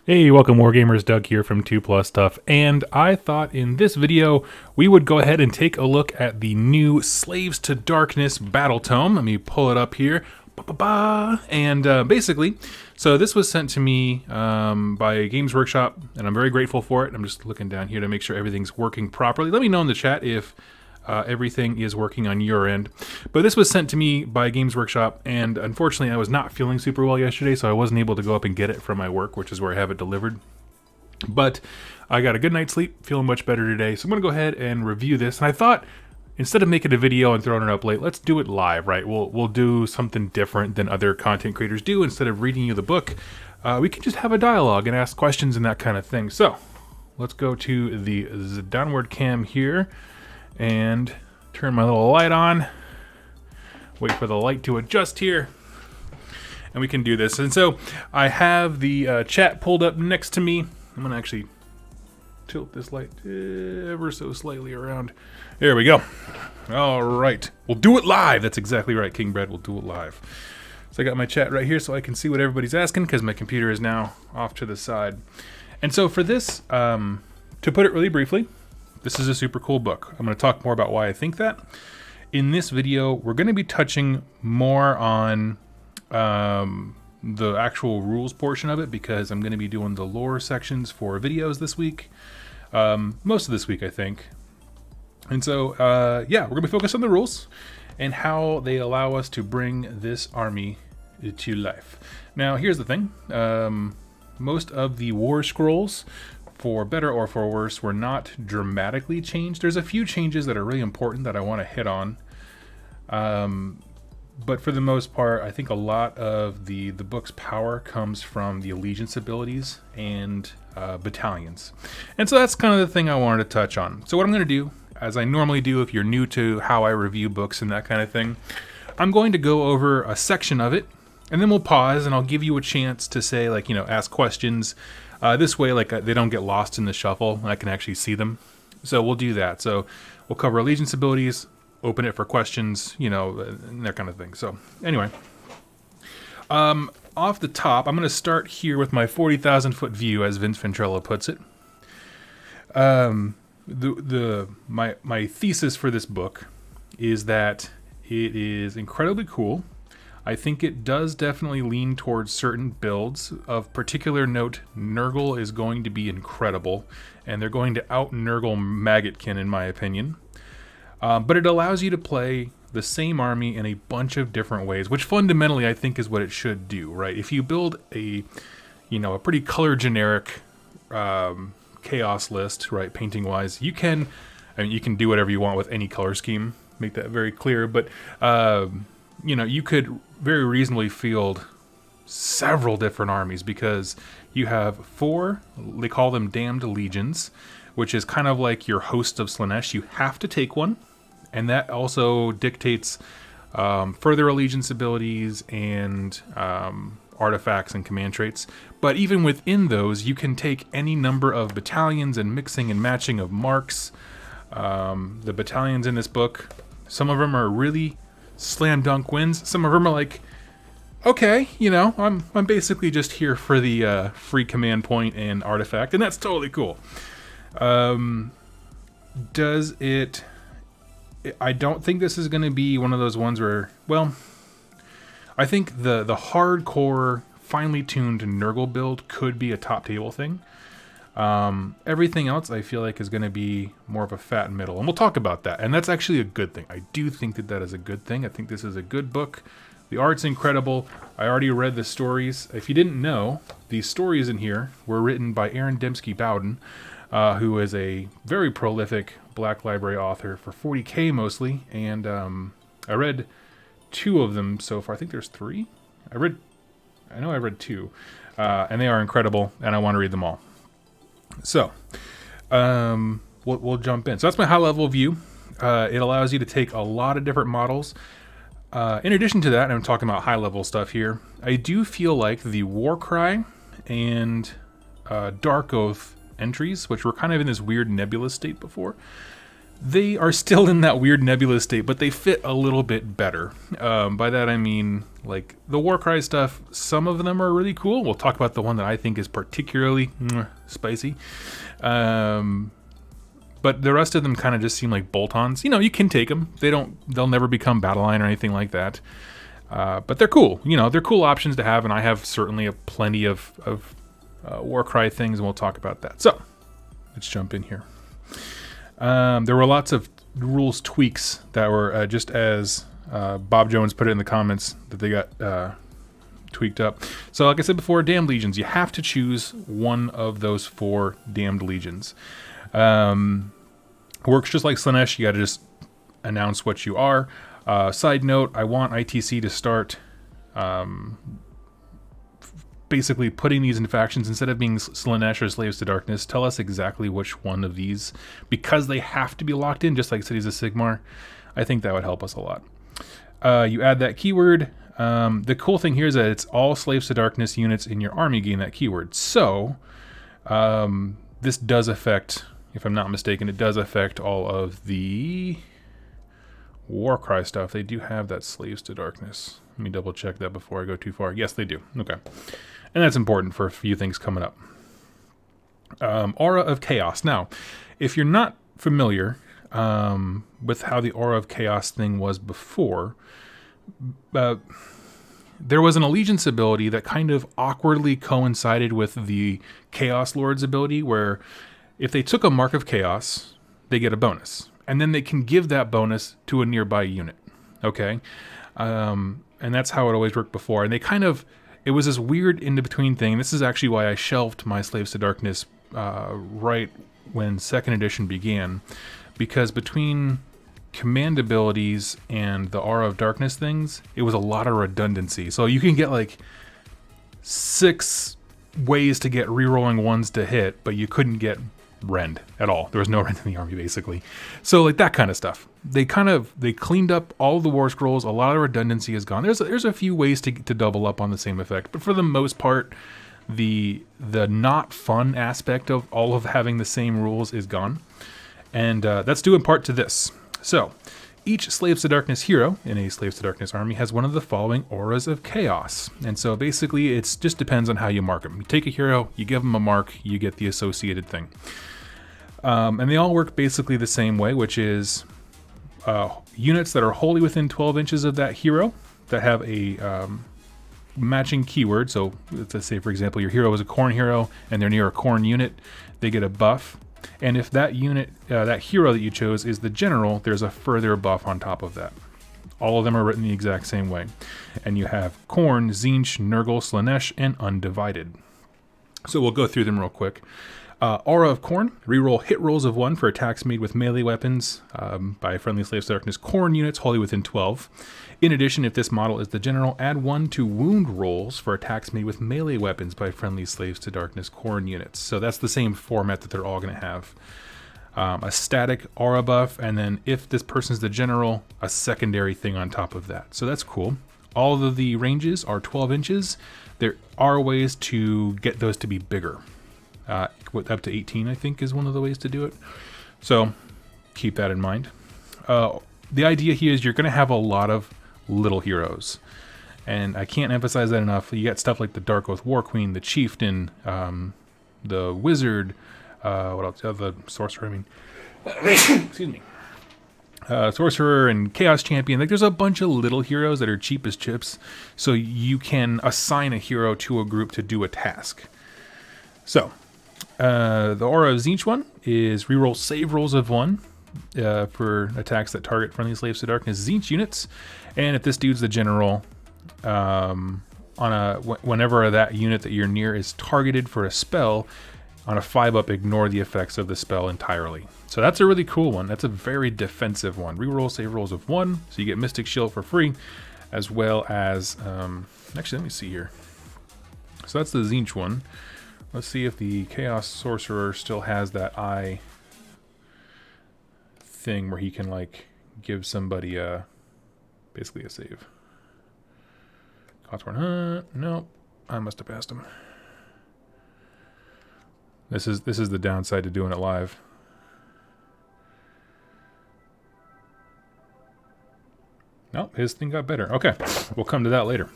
Hey, welcome Wargamers, Doug here from 2 Plus Stuff, and I thought in this video we would go ahead and take a look at the new Slaves to Darkness Battle Tome. Let me pull it up here. And basically, so this was sent to me by Games Workshop, and I'm very grateful for it. I'm just looking down here to make sure everything's working properly. Let me know in the chat if everything is working on your end. But this was sent to me by Games Workshop, and unfortunately I was not feeling super well yesterday, so I wasn't able to go up and get it from my work, which is where I have it delivered. But I got a good night's sleep, feeling much better today, so I'm going to go ahead and review this. And I thought, instead of making a video and throwing it up late, let's do it live, right? We'll do something different than other content creators do. Instead of reading you the book, we can just have a dialogue and ask questions and that kind of thing. So let's go to the downward cam here and turn my little light on. Wait for the light to adjust here, and we can do this. And so I have the chat pulled up next to me. I'm gonna actually tilt this light ever so slightly around. There we go. All right, we'll do it live. That's exactly right, King Bread. We'll do it live. So I got my chat right here so I can see what everybody's asking, because my computer is now off to the side. And so for this, to put it really briefly, this is a super cool book. I'm going to talk more about why I think that. In this video, we're going to be touching more on the actual rules portion of it, because I'm going to be doing the lore sections for videos this week. Most of this week, I think. And so, yeah, we're going to be focused on the rules and how they allow us to bring this army to life. Now, here's the thing. Most of the war scrolls, for better or for worse, were not dramatically changed. There's a few changes that are really important that I want to hit on. But for the most part, I think a lot of the book's power comes from the allegiance abilities and battalions. And so that's kind of the thing I wanted to touch on. So what I'm going to do, as I normally do if you're new to how I review books and that kind of thing, I'm going to go over a section of it, and then we'll pause and I'll give you a chance to say, like, ask questions. This way, like, they don't get lost in the shuffle and I can actually see them. So we'll do that. So we'll cover allegiance abilities, open it for questions, and that kind of thing. So anyway, off the top, I'm going to start here with my 40,000 foot view, as Vince Ventrella puts it. My thesis for this book is that it is incredibly cool. I think it does definitely lean towards certain builds. Of particular note, Nurgle is going to be incredible, and they're going to out-Nurgle Maggotkin, in my opinion. But it allows you to play the same army in a bunch of different ways, which fundamentally I think is what it should do, right? If you build a pretty color generic chaos list, right, painting-wise, you can do whatever you want with any color scheme. Make that very clear, but you could very reasonably field several different armies, because you have 4, they call them Damned Legions, which is kind of like your host of Slaanesh. You have to take one, and that also dictates further allegiance abilities and artifacts and command traits. But even within those, you can take any number of battalions and mixing and matching of marks. The battalions in this book, some of them are really slam dunk wins. Some of them are like, okay, I'm basically just here for the free command point and artifact, and that's totally cool. Does it? I don't think this is going to be one of those ones where, well, I think the hardcore, finely tuned Nurgle build could be a top table thing. Everything else I feel like is going to be more of a fat middle, and we'll talk about that, and that's actually a good thing. I do think that is a good thing. I think this is a good book. The art's incredible. I already read the stories. If you didn't know, the stories in here were written by Aaron Dembski Bowden, who is a very prolific Black Library author for 40K mostly, and I read 2 of them so far. I think there's 3. I know I read 2, and they are incredible, and I want to read them all. So, we'll jump in. So that's my high-level view. It allows you to take a lot of different models. In addition to that, and I'm talking about high-level stuff here, I do feel like the Warcry and Dark Oath entries, which were kind of in this weird nebulous state before, They are still in that weird nebulous state, but they fit a little bit better. By that I mean, like, the Warcry stuff, some of them are really cool. We'll talk about the one that I think is particularly spicy. But the rest of them kind of just seem like bolt-ons. You know, you can take them. They'll never become battle line or anything like that. But they're cool. You know, they're cool options to have, and I have certainly plenty of Warcry things, and we'll talk about that. So, let's jump in here. There were lots of rules tweaks that were just as Bob Jones put it in the comments that they got tweaked up. So like I said before, Damned Legions. You have to choose one of those 4 Damned Legions. Works just like Slaanesh. You got to just announce what you are. Side note, I want ITC to start basically putting these in factions instead of being Slaanesh or Slaves to Darkness. Tell us exactly which one of these, because they have to be locked in, just like Cities of Sigmar. I think that would help us a lot. You add that keyword. The cool thing here is that it's all Slaves to Darkness units in your army gain that keyword. So this does affect, if I'm not mistaken, it does affect all of the Warcry stuff. They do have that Slaves to Darkness. Let me double check that before I go too far. Yes, they do. Okay. And that's important for a few things coming up. Aura of Chaos. Now, if you're not familiar with how the Aura of Chaos thing was before, there was an allegiance ability that kind of awkwardly coincided with the Chaos Lord's ability, where if they took a Mark of Chaos, they get a bonus. And then they can give that bonus to a nearby unit. Okay? And that's how it always worked before. And they kind of... It was this weird in-between thing. This is actually why I shelved my Slaves to Darkness right when 2nd edition began. Because between command abilities and the Aura of Darkness things, it was a lot of redundancy. So you can get like 6 ways to get rerolling 1s to hit, but you couldn't get rend at all. There was no rend in the army, basically. So like that kind of stuff. They cleaned up all the war scrolls. A lot of redundancy is gone. There's a few ways to double up on the same effect, but for the most part, the not fun aspect of all of having the same rules is gone. And that's due in part to this. So, each Slaves to Darkness hero in a Slaves to Darkness army has one of the following Auras of Chaos. And so basically, it just depends on how you mark them. You take a hero, you give them a mark, you get the associated thing. And they all work basically the same way, which is units that are wholly within 12 inches of that hero that have a matching keyword. So let's say, for example, your hero is a Khorne hero and they're near a Khorne unit, they get a buff. And if that unit, that hero that you chose is the general, there's a further buff on top of that. All of them are written the exact same way. And you have Khorne, Tzeentch, Nurgle, Slaanesh, and Undivided. So we'll go through them real quick. Aura of Khorne, reroll hit rolls of 1 for attacks made with melee weapons by friendly Slaves to Darkness Khorne units wholly within 12. In addition, if this model is the general, add 1 to wound rolls for attacks made with melee weapons by friendly Slaves to Darkness Khorne units. So that's the same format that they're all going to have. A static aura buff, and then if this person's the general, a secondary thing on top of that. So that's cool. All of the ranges are 12 inches. There are ways to get those to be bigger. Up to 18, I think, is one of the ways to do it. So keep that in mind. The idea here is you're going to have a lot of little heroes. And I can't emphasize that enough. You got stuff like the Dark Oath War Queen, the Chieftain, the Wizard, what else? The Sorcerer, I mean. Excuse me. Sorcerer and Chaos Champion. Like, there's a bunch of little heroes that are cheap as chips. So you can assign a hero to a group to do a task. So, the Aura of Tzeentch one is reroll save rolls of 1 for attacks that target friendly Slaves to Darkness Tzeentch units. And if this dude's the general, whenever that unit that you're near is targeted for a spell, on a 5-up, ignore the effects of the spell entirely. So that's a really cool one. That's a very defensive one. Reroll save rolls of 1, so you get Mystic Shield for free, as well as, actually, let me see here. So that's the Tzeentch one. Let's see if the Chaos Sorcerer still has that eye thing where he can, like, give somebody basically a save. Codsworn, no, I must have passed him. This is the downside to doing it live. Oh, his thing got better. Okay, we'll come to that later.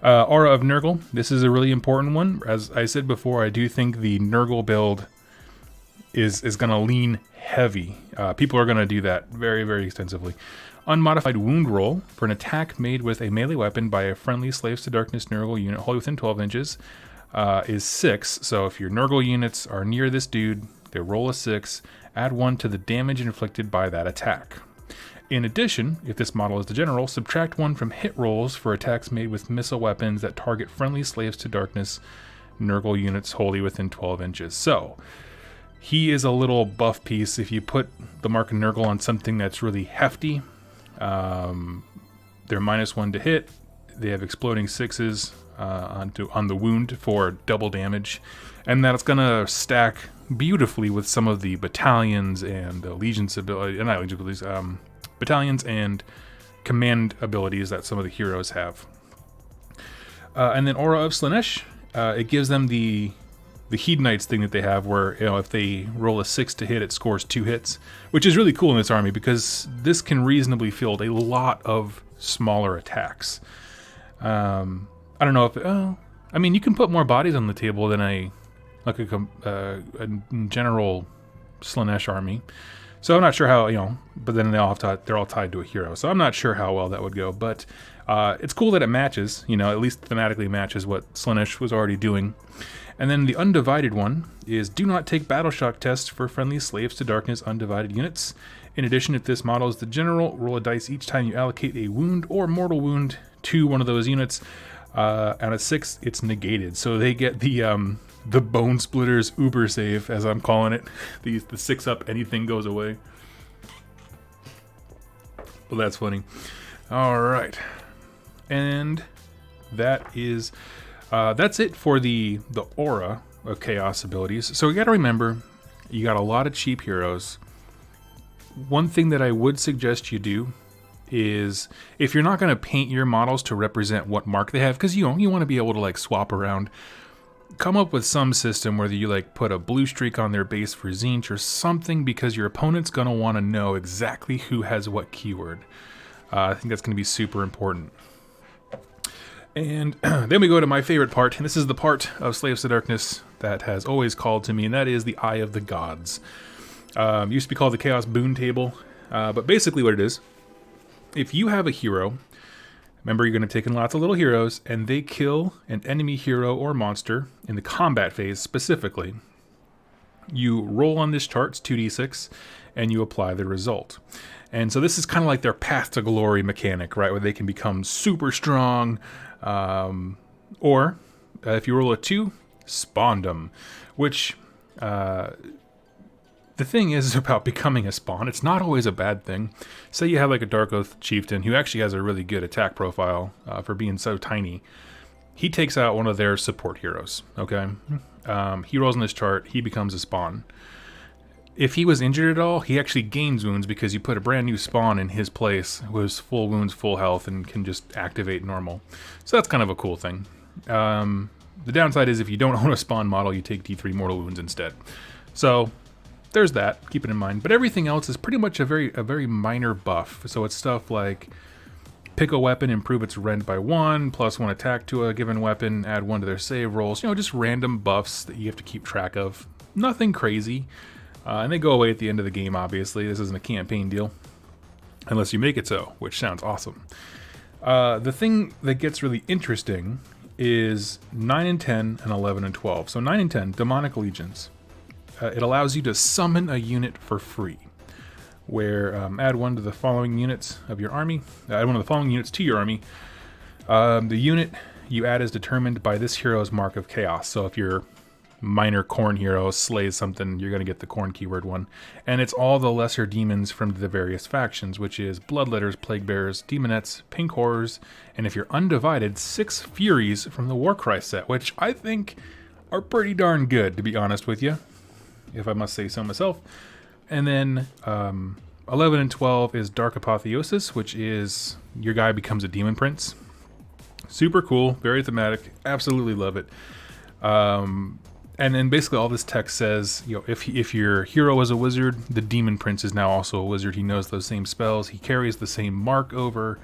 Aura of Nurgle. This is a really important one. As I said before, I do think the Nurgle build is going to lean heavy. People are going to do that very, very extensively. Unmodified wound roll for an attack made with a melee weapon by a friendly Slaves to Darkness Nurgle unit wholly within 12 inches is 6. So if your Nurgle units are near this dude, they roll a 6, add 1 to the damage inflicted by that attack. In addition, if this model is the general, subtract 1 from hit rolls for attacks made with missile weapons that target friendly Slaves to Darkness Nurgle units wholly within 12 inches. So he is a little buff piece. If you put the Mark of Nurgle on something that's really hefty, they're -1 to hit. They have exploding 6s on the wound for double damage, and that's gonna stack beautifully with some of the battalions and the allegiance ability, not allegiance abilities, battalions and command abilities that some of the heroes have. And then Aura of Slaanesh, it gives them the Hedonites thing that they have, where if they roll a 6 to hit, it scores 2 hits, which is really cool in this army because this can reasonably field a lot of smaller attacks. I don't know if I mean, you can put more bodies on the table than a general Slaanesh army. So I'm not sure how, but then they're all tied to a hero. So I'm not sure how well that would go, but it's cool that it matches, at least thematically matches what Slaanesh was already doing. And then the Undivided one is do not take battle shock tests for friendly Slaves to Darkness Undivided units. In addition, if this model is the general, roll a dice each time you allocate a wound or mortal wound to one of those units. On a 6, it's negated. So they get the Bone Splitters Uber save, as I'm calling it. The 6 up, anything goes away. Well, that's funny. All right, and that's it for the Aura of Chaos abilities. So we got to remember, you got a lot of cheap heroes. One thing that I would suggest you do is, if you're not going to paint your models to represent what mark they have, because you want to be able to swap around, come up with some system where you put a blue streak on their base for Tzeentch or something, because your opponent's going to want to know exactly who has what keyword. I think that's going to be super important. And then we go to my favorite part, and this is the part of Slaves to Darkness that has always called to me, and that is the Eye of the Gods. Used to be called the Chaos Boon Table, but basically what it is, if you have a hero, remember you're going to take in lots of little heroes, and they kill an enemy hero or monster in the combat phase specifically, you roll on this chart, it's 2d6, and you apply the result. And so this is kind of like their path to glory mechanic, right, where they can become super strong, or if you roll a 2, spawn them, which the thing is about becoming a spawn, it's not always a bad thing. Say you have a Dark Oath Chieftain who actually has a really good attack profile for being so tiny. He takes out one of their support heroes, okay? He rolls in this chart, he becomes a spawn. If he was injured at all, he actually gains wounds because you put a brand new spawn in his place with full wounds, full health, and can just activate normal. So that's kind of a cool thing. The downside is if you don't own a spawn model, you take D3 mortal wounds instead. So there's that, keep it in mind. But everything else is pretty much a very minor buff. So it's stuff like pick a weapon, improve its rend by 1, +1 attack to a given weapon, add 1 to their save rolls. Just random buffs that you have to keep track of. Nothing crazy. And they go away at the end of the game, obviously. This isn't a campaign deal. Unless you make it so, which sounds awesome. The thing that gets really interesting is 9 and 10 and 11 and 12. So 9 and 10, Demonic Legions. It allows you to summon a unit for free, where add 1 to the following units of your army. Add 1 of the following units to your army. The unit you add is determined by this hero's Mark of Chaos. So if your minor Khorne hero slays something, you're going to get the Khorne keyword one. And it's all the lesser demons from the various factions, which is Bloodletters, Plague Bearers, Demonettes, Pink Horrors, and if you're undivided, 6 Furies from the Warcry set, which I think are pretty darn good, to be honest with you, if I must say so myself. And then 11 and 12 is Dark Apotheosis, which is your guy becomes a Demon Prince. Super cool, very thematic, absolutely love it. And then basically all this text says, you know, if your hero is a wizard, the Demon Prince is now also a wizard. He knows those same spells. He carries the same mark over.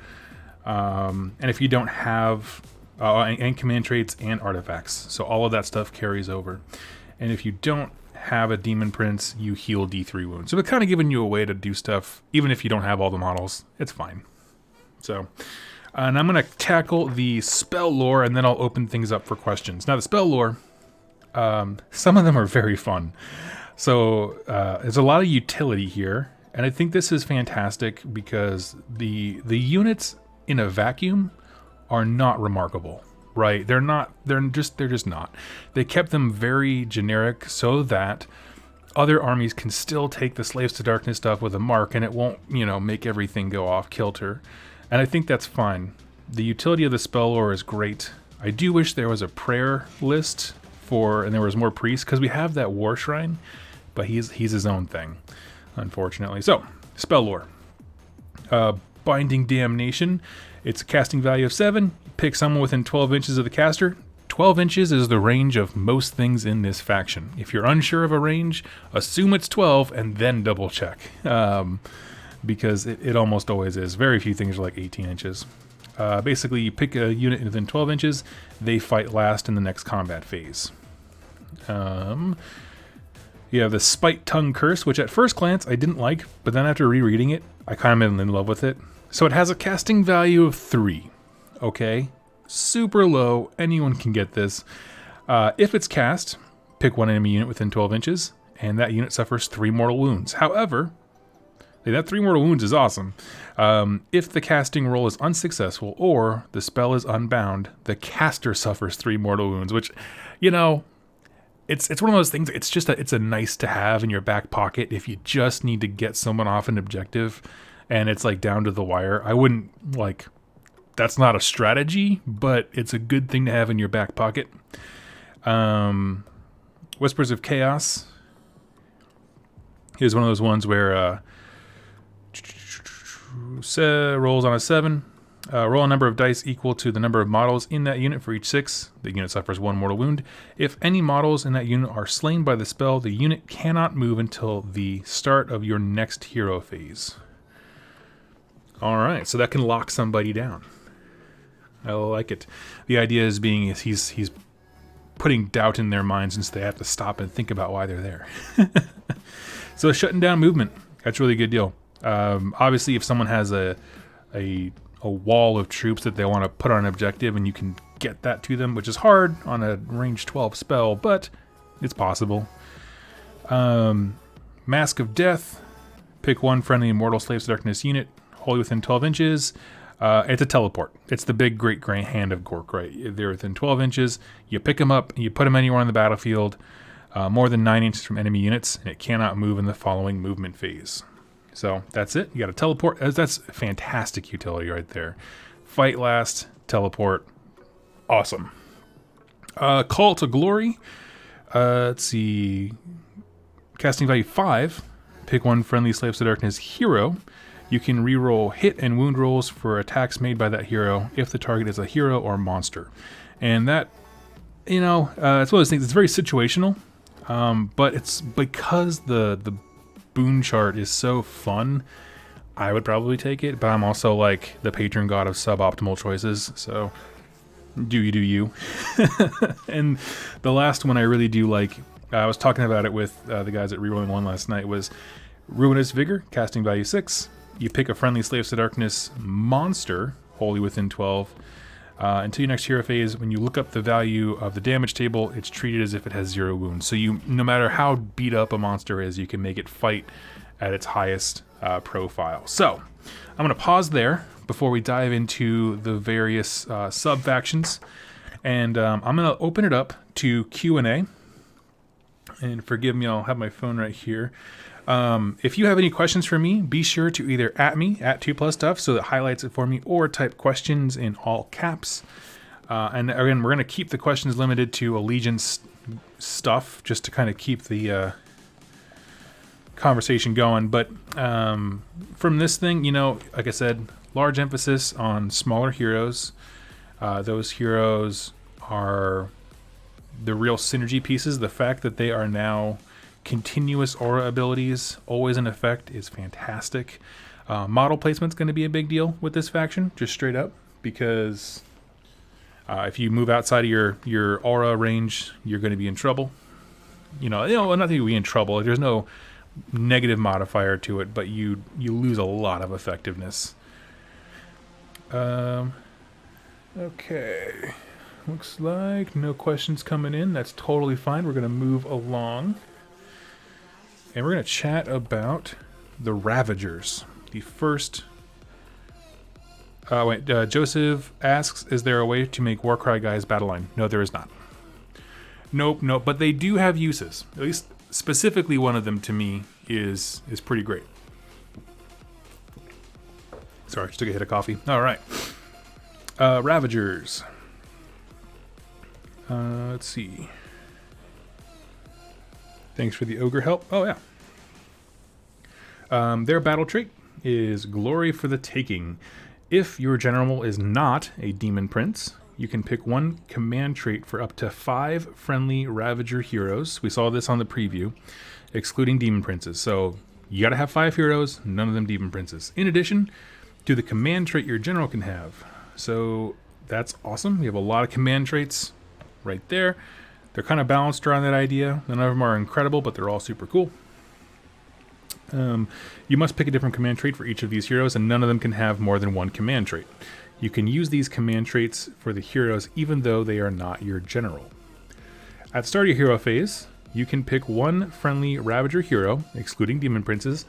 And if you don't have and command traits and artifacts, so all of that stuff carries over. And if you don't have a Demon Prince, you heal D3 wounds. So it's kind of giving you a way to do stuff, even if you don't have all the models. It's fine. So, and I'm going to tackle the spell lore, and then I'll open things up for questions. Now, the spell lore, some of them are very fun. So there's a lot of utility here, and I think this is fantastic because the units in a vacuum are not remarkable, right? They're just not. They kept them very generic so that other armies can still take the Slaves to Darkness stuff with a mark, and it won't, you know, make everything go off kilter. And I think that's fine. The utility of the spell lore is great. I do wish there was a prayer list and there was more priests, because we have that War Shrine, but he's his own thing, unfortunately. So, spell lore. Binding Damnation. It's a casting value of 7. Pick someone within 12 inches of the caster. 12 inches is the range of most things in this faction. If you're unsure of a range, assume it's 12 and then double check. Because it almost always is. Very few things are like 18 inches. Basically, you pick a unit within 12 inches, they fight last in the next combat phase. You have the Spite Tongue Curse, which at first glance I didn't like, but then after rereading it, I kind of am in love with it. So it has a casting value of 3. Okay? Super low. Anyone can get this. If it's cast, pick one enemy unit within 12 inches, and that unit suffers 3 mortal wounds. However, that 3 mortal wounds is awesome. If the casting roll is unsuccessful or the spell is unbound, the caster suffers 3 mortal wounds, which, you know, it's one of those things. It's a nice to have in your back pocket if you just need to get someone off an objective and it's like down to the wire. I wouldn't like, that's not a strategy, but it's a good thing to have in your back pocket. Whispers of Chaos is one of those ones where rolls on a 7. Roll a number of dice equal to the number of models in that unit for each 6. The unit suffers 1 mortal wound. If any models in that unit are slain by the spell, the unit cannot move until the start of your next hero phase. Alright, so that can lock somebody down. I like it. The idea is he's putting doubt in their minds, and so they have to stop and think about why they're there. So shutting down movement, that's a really good deal. Obviously, if someone has a wall of troops that they want to put on an objective, and you can get that to them, which is hard on a range 12 spell, but it's possible. Mask of Death. Pick one friendly Immortal Slaves to Darkness unit, wholly within 12 inches. It's a teleport. It's the big great hand of Gork, right? They're within 12 inches. You pick them up, you put them anywhere on the battlefield, more than 9 inches from enemy units, and it cannot move in the following movement phase. So that's it. You got to teleport. That's fantastic utility right there. Fight last, teleport. Awesome. Call to Glory. Let's see. Casting value 5. Pick one friendly Slaves to Darkness hero. You can reroll hit and wound rolls for attacks made by that hero if the target is a hero or monster. And that, you know, it's one of those things. It's very situational, but it's because the boon chart is so fun, I would probably take it. But I'm also like the patron god of suboptimal choices, so do you. And the last one I really do like, I was talking about it with the guys at Rerolling 1 last night, was Ruinous Vigor, casting value 6. You pick a friendly Slaves to Darkness monster, wholly within 12. Until your next hero phase, when you look up the value of the damage table, it's treated as if it has 0 wounds. So no matter how beat up a monster is, you can make it fight at its highest profile. So I'm going to pause there before we dive into the various sub-factions. And I'm going to open it up to Q&A. And forgive me, I'll have my phone right here. If you have any questions for me, be sure to either at me, at 2plusstuff, so it highlights it for me, or type questions in all caps. And again, we're going to keep the questions limited to Allegiance stuff, just to kind of keep the conversation going. But from this thing, you know, like I said, large emphasis on smaller heroes. Those heroes are the real synergy pieces. The fact that they are now continuous aura abilities, always in effect, is fantastic. Model placement's going to be a big deal with this faction, just straight up, because if you move outside of your aura range, you're going to be in trouble. Not that you'll be in trouble. There's no negative modifier to it, but you lose a lot of effectiveness. Okay. Looks like no questions coming in. That's totally fine. We're going to move along. And we're going to chat about the Ravagers. The first... Joseph asks, is there a way to make Warcry guys battle line? No, there is not. Nope. But they do have uses. At least specifically one of them to me is pretty great. Sorry, just took a hit of coffee. All right. Ravagers. Let's see. Thanks for the ogre help. Oh, yeah. Their battle trait is Glory for the Taking. If your general is not a demon prince, you can pick one command trait for up to 5 friendly Ravager heroes. We saw this on the preview, excluding demon princes. So you got to have 5 heroes, none of them demon princes. In addition to the command trait your general can have. So that's awesome. We have a lot of command traits right there. They're kind of balanced around that idea. None of them are incredible, but they're all super cool. You must pick a different command trait for each of these heroes, and none of them can have more than one command trait. You can use these command traits for the heroes even though they are not your general. At start of your hero phase, you can pick one friendly Ravager hero, excluding demon princes,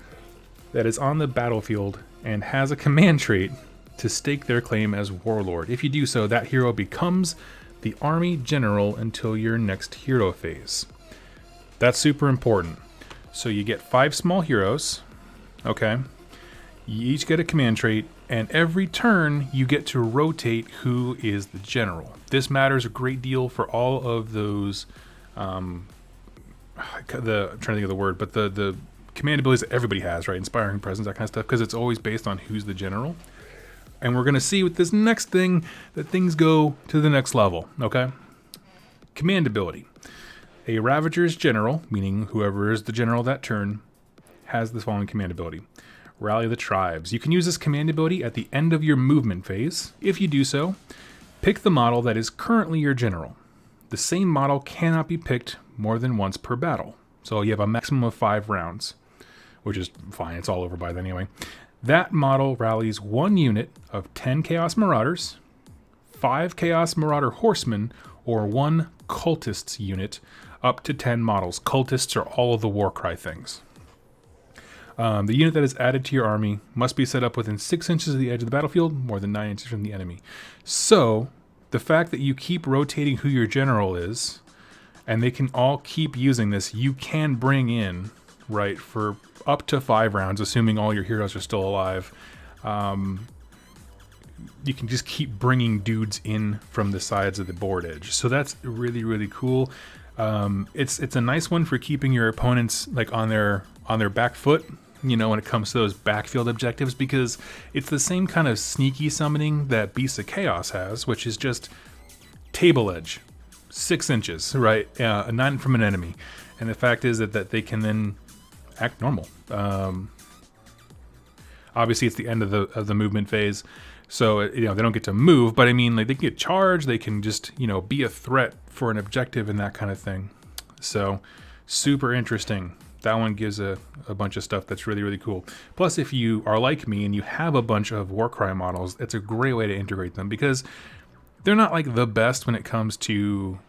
that is on the battlefield and has a command trait to stake their claim as warlord. If you do so, that hero becomes the army general until your next hero phase. That's super important. So you get 5 small heroes, okay? You each get a command trait, and every turn you get to rotate who is the general. This matters a great deal for all of those, I'm trying to think of the word, but the command abilities that everybody has, right? Inspiring presence, that kind of stuff, because it's always based on who's the general. And we're going to see with this next thing that things go to the next level, okay? Command ability. A Ravager's general, meaning whoever is the general that turn, has the following command ability. Rally the tribes. You can use this command ability at the end of your movement phase. If you do so, pick the model that is currently your general. The same model cannot be picked more than once per battle. So you have a maximum of 5 rounds, which is fine. It's all over by then anyway. That model rallies 1 unit of 10 Chaos Marauders, 5 Chaos Marauder Horsemen, or 1 Cultists unit, up to 10 models. Cultists are all of the Warcry things. The unit that is added to your army must be set up within 6 inches of the edge of the battlefield, more than 9 inches from the enemy. So, the fact that you keep rotating who your general is, and they can all keep using this, you can bring in, right, for up to 5 rounds, assuming all your heroes are still alive. You can just keep bringing dudes in from the sides of the board edge. So that's really, really cool. It's a nice one for keeping your opponents like on their back foot, when it comes to those backfield objectives, because it's the same kind of sneaky summoning that Beasts of Chaos has, which is just table edge, 6 inches, right? 9 from an enemy. And the fact is that they can then act normal. Obviously, it's the end of the movement phase, so they don't get to move. But I mean, like, they can get charged. They can just be a threat for an objective and that kind of thing. So super interesting. That one gives a bunch of stuff that's really, really cool. Plus, if you are like me and you have a bunch of Warcry models, it's a great way to integrate them, because they're not like the best when it comes to,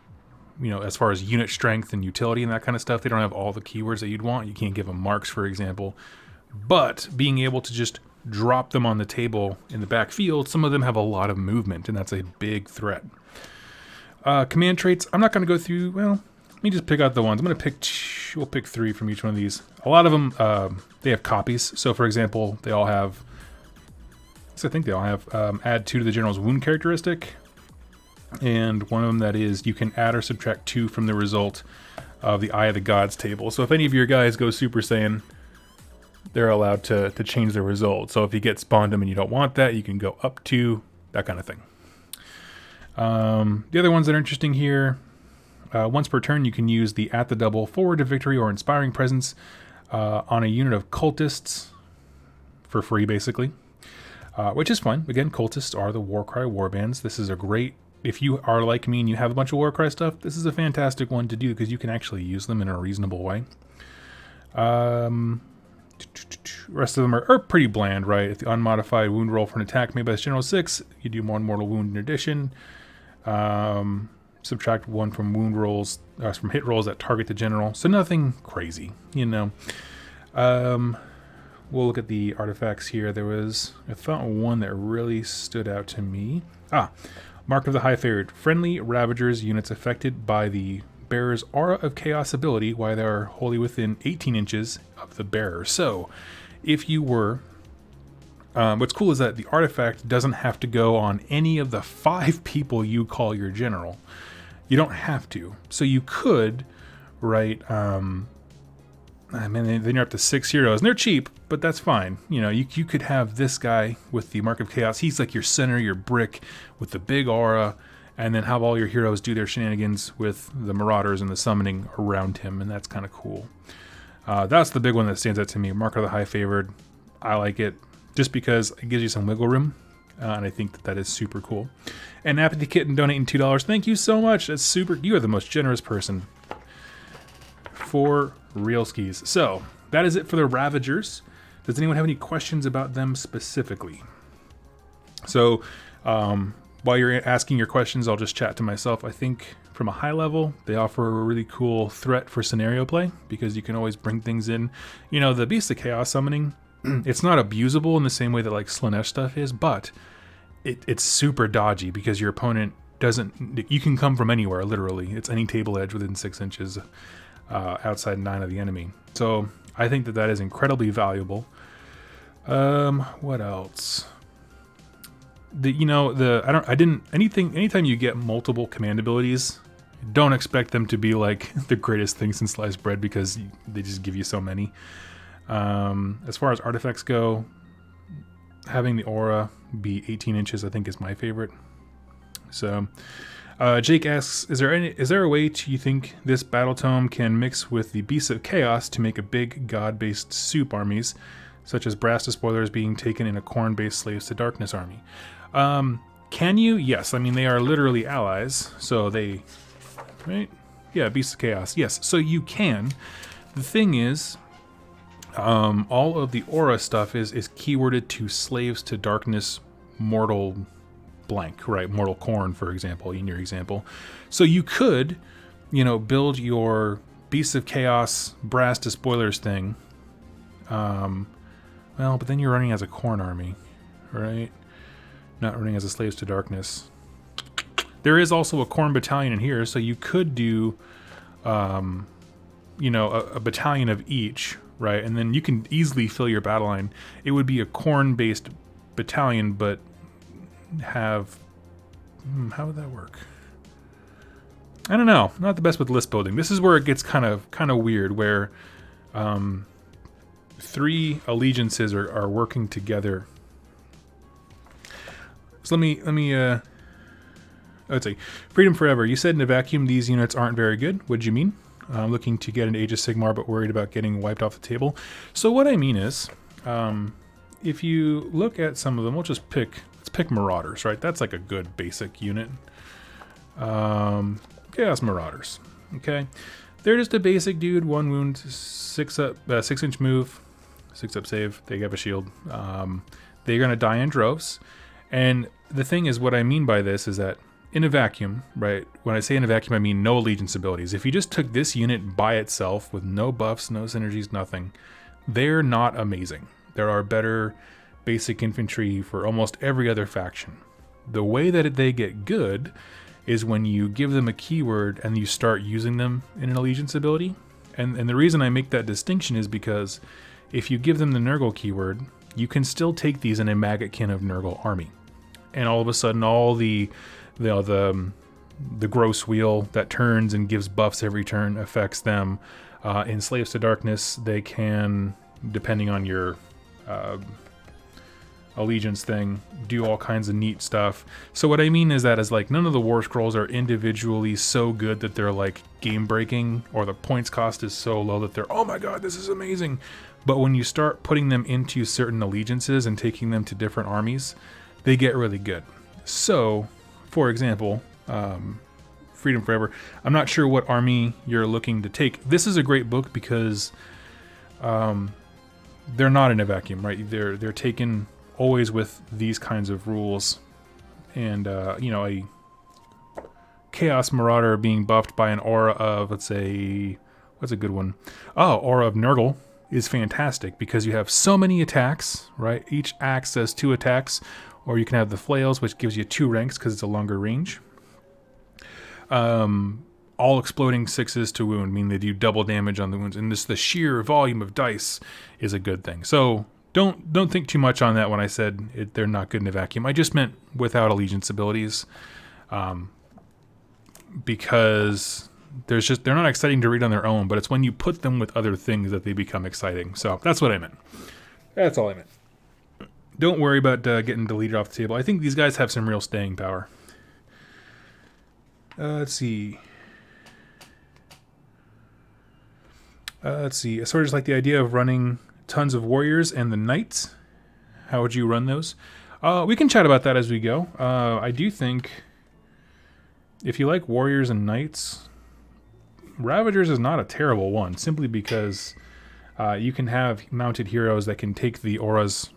as far as unit strength and utility and that kind of stuff. They don't have all the keywords that you'd want. You can't give them marks, for example. But being able to just drop them on the table in the backfield, some of them have a lot of movement, and that's a big threat. Command traits, I'm not going to go through, well, let me just pick out the ones. We'll pick 3 from each one of these. A lot of them, they have copies. So, for example, they all have, add 2 to the general's wound characteristic. And one of them that is, you can add or subtract 2 from the result of the Eye of the Gods table. So if any of your guys go Super Saiyan, they're allowed to change their result. So if you get Spawndom and you don't want that, you can go up 2, that kind of thing. The other ones that are interesting here, Once per turn, you can use the at the double forward to victory or inspiring presence on a unit of cultists for free, basically, which is fun. Again, cultists are the Warcry warbands. This is a great, if you are like me and you have a bunch of Warcry stuff, this is a fantastic one to do because you can actually use them in a reasonable way. Rest of them are pretty bland, right? If the unmodified wound roll for an attack made by the General 6, you do 1 mortal wound in addition. Subtract 1 from wound rolls, from hit rolls that target the general. So nothing crazy, you know. We'll look at the artifacts here. I found one that really stood out to me. Mark of the High Favored. Friendly Ravagers units affected by the bearer's Aura of Chaos ability while they are wholly within 18 inches of the bearer. So, if you were... what's cool is that the artifact doesn't have to go on any of the 5 people you call your general. You don't have to. So you could, right... then you're up to 6 heroes, and they're cheap, but that's fine. You know, you could have this guy with the Mark of Chaos. He's like your center, your brick with the big aura, and then have all your heroes do their shenanigans with the Marauders and the summoning around him, and that's kind of cool. That's the big one that stands out to me. Mark of the High Favored. I like it just because it gives you some wiggle room, and I think that is super cool. And Apathy Kitten donating $2. Thank you so much. That's super. You are the most generous person. For real skis. So that is it for the Ravagers. Does anyone have any questions about them specifically? So while you're asking your questions, I'll just chat to myself. I think from a high level, they offer a really cool threat for scenario play because you can always bring things in. You know, the Beast of Chaos summoning, it's not abusable in the same way that like Slanesh stuff is, but it's super dodgy because your opponent doesn't, you can come from anywhere, literally. It's any table edge within 6 inches. Outside 9 of the enemy. So I think that is incredibly valuable. What else? Anytime you get multiple command abilities, don't expect them to be like the greatest thing since sliced bread because they just give you so many. As far as artifacts go, having the aura be 18 inches I think is my favorite. So Jake asks, is there a way you think this battle tome can mix with the Beasts of Chaos to make a big god-based soup armies, such as brass Despoilers being taken in a Khorne-based Slaves to Darkness army? Can you? Yes. I mean, they are literally allies, so they... Right? Yeah, Beasts of Chaos. Yes, so you can. The thing is, all of the aura stuff is keyworded to Slaves to Darkness mortal... blank, right? Mortal Khorne, for example, in your example. So you could, build your Beasts of Chaos brass Despoilers thing. But then you're running as a Khorne army, right? Not running as a Slaves to Darkness. There is also a Khorne battalion in here, so you could do, a battalion of each, right? And then you can easily fill your battle line. It would be a Khorne-based battalion, but have how would that work? I don't know. Not the best with list building. This is where it gets kind of weird, where 3 allegiances are working together. So let me let's see. Freedom Forever. You said in a vacuum these units aren't very good. What did you mean? I'm looking to get an Age of Sigmar, but worried about getting wiped off the table. So what I mean is, if you look at some of them, let's pick Marauders, right? That's like a good basic unit. Chaos Marauders. Okay, they're just a basic dude. 1 wound, 6 inch move, 6 up save. They have a shield. They're gonna die in droves. And the thing is, what I mean by this is that in a vacuum, right? When I say in a vacuum, I mean no allegiance abilities. If you just took this unit by itself with no buffs, no synergies, nothing, they're not amazing. There are better basic infantry for almost every other faction. The way that they get good is when you give them a keyword and you start using them in an allegiance ability. And the reason I make that distinction is because if you give them the Nurgle keyword, you can still take these in a Maggotkin of Nurgle army. And all of a sudden, all the gross wheel that turns and gives buffs every turn affects them. In Slaves to Darkness, they can, depending on your allegiance thing, do all kinds of neat stuff. So what I mean is that like none of the war scrolls are individually so good that they're like game breaking, or the points cost is so low that they're, oh my god, this is amazing. But when you start putting them into certain allegiances and taking them to different armies, they get really good. So for example, Freedom Forever, I'm not sure what army you're looking to take. This is a great book because they're not in a vacuum, right? They're taken always with these kinds of rules, and you know, a Chaos Marauder being buffed by an aura of, let's say, what's a good one? Oh, Aura of Nurgle is fantastic because you have so many attacks, right? Each axe does 2 attacks, or you can have the flails, which gives you 2 ranks because it's a longer range. All exploding 6s to wound mean they do double damage on the wounds, and the sheer volume of dice is a good thing. So don't think too much on that when I said they're not good in a vacuum. I just meant without allegiance abilities, because they're not exciting to read on their own, but it's when you put them with other things that they become exciting. So that's what I meant. That's all I meant. Don't worry about getting deleted off the table. I think these guys have some real staying power. Let's see. I sort of just like the idea of running tons of warriors and the knights. How would you run those? We can chat about that as we go. I do think if you like warriors and knights, Ravagers is not a terrible one, simply because you can have mounted heroes that can take the auras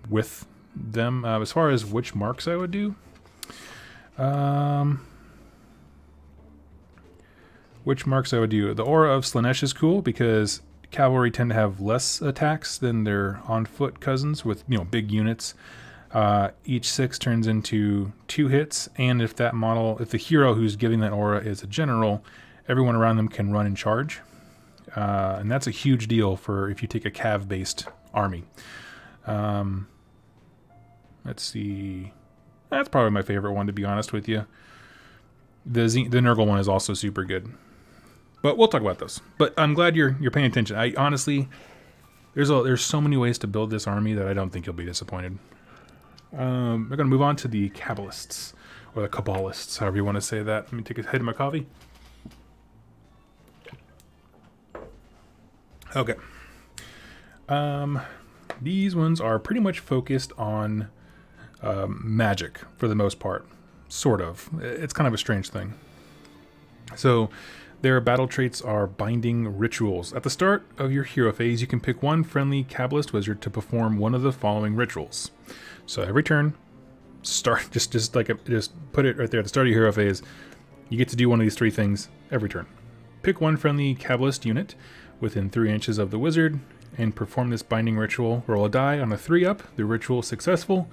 with them. As far as which marks I would do, the Aura of Slanesh is cool because cavalry tend to have less attacks than their on-foot cousins with, you know, big units. Each 6 turns into 2 hits, and if the hero who's giving that aura is a general, everyone around them can run and charge. And that's a huge deal for if you take a cav-based army. Let's see. That's probably my favorite one, to be honest with you. The Nurgle one is also super good. But we'll talk about those. But I'm glad you're paying attention. I honestly, there's so many ways to build this army that I don't think you'll be disappointed. We're going to move on to the Kabbalists, or the Kabbalists, however you want to say that. Let me take a hit of my coffee. Okay. These ones are pretty much focused on magic for the most part. Sort of. It's kind of a strange thing. So their battle traits are binding rituals. At the start of your hero phase, you can pick one friendly Kabbalist wizard to perform one of the following rituals. So every turn, just put it right there at the start of your hero phase. You get to do one of these 3 things every turn. Pick one friendly Kabbalist unit within 3 inches of the wizard and perform this binding ritual. Roll a die. On a 3-up, the ritual is successful,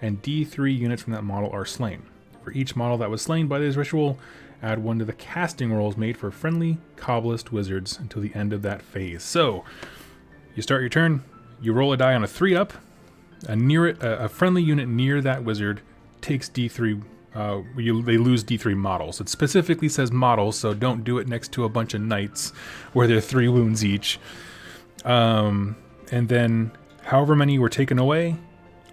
and D3 units from that model are slain. For each model that was slain by this ritual, add 1 to the casting rolls made for friendly Kabbalist wizards until the end of that phase. So, you start your turn, you roll a die on a 3-up, a friendly unit near that wizard takes D3, they lose D3 models. It specifically says models, so don't do it next to a bunch of knights where they're 3 wounds each. And then, however many were taken away,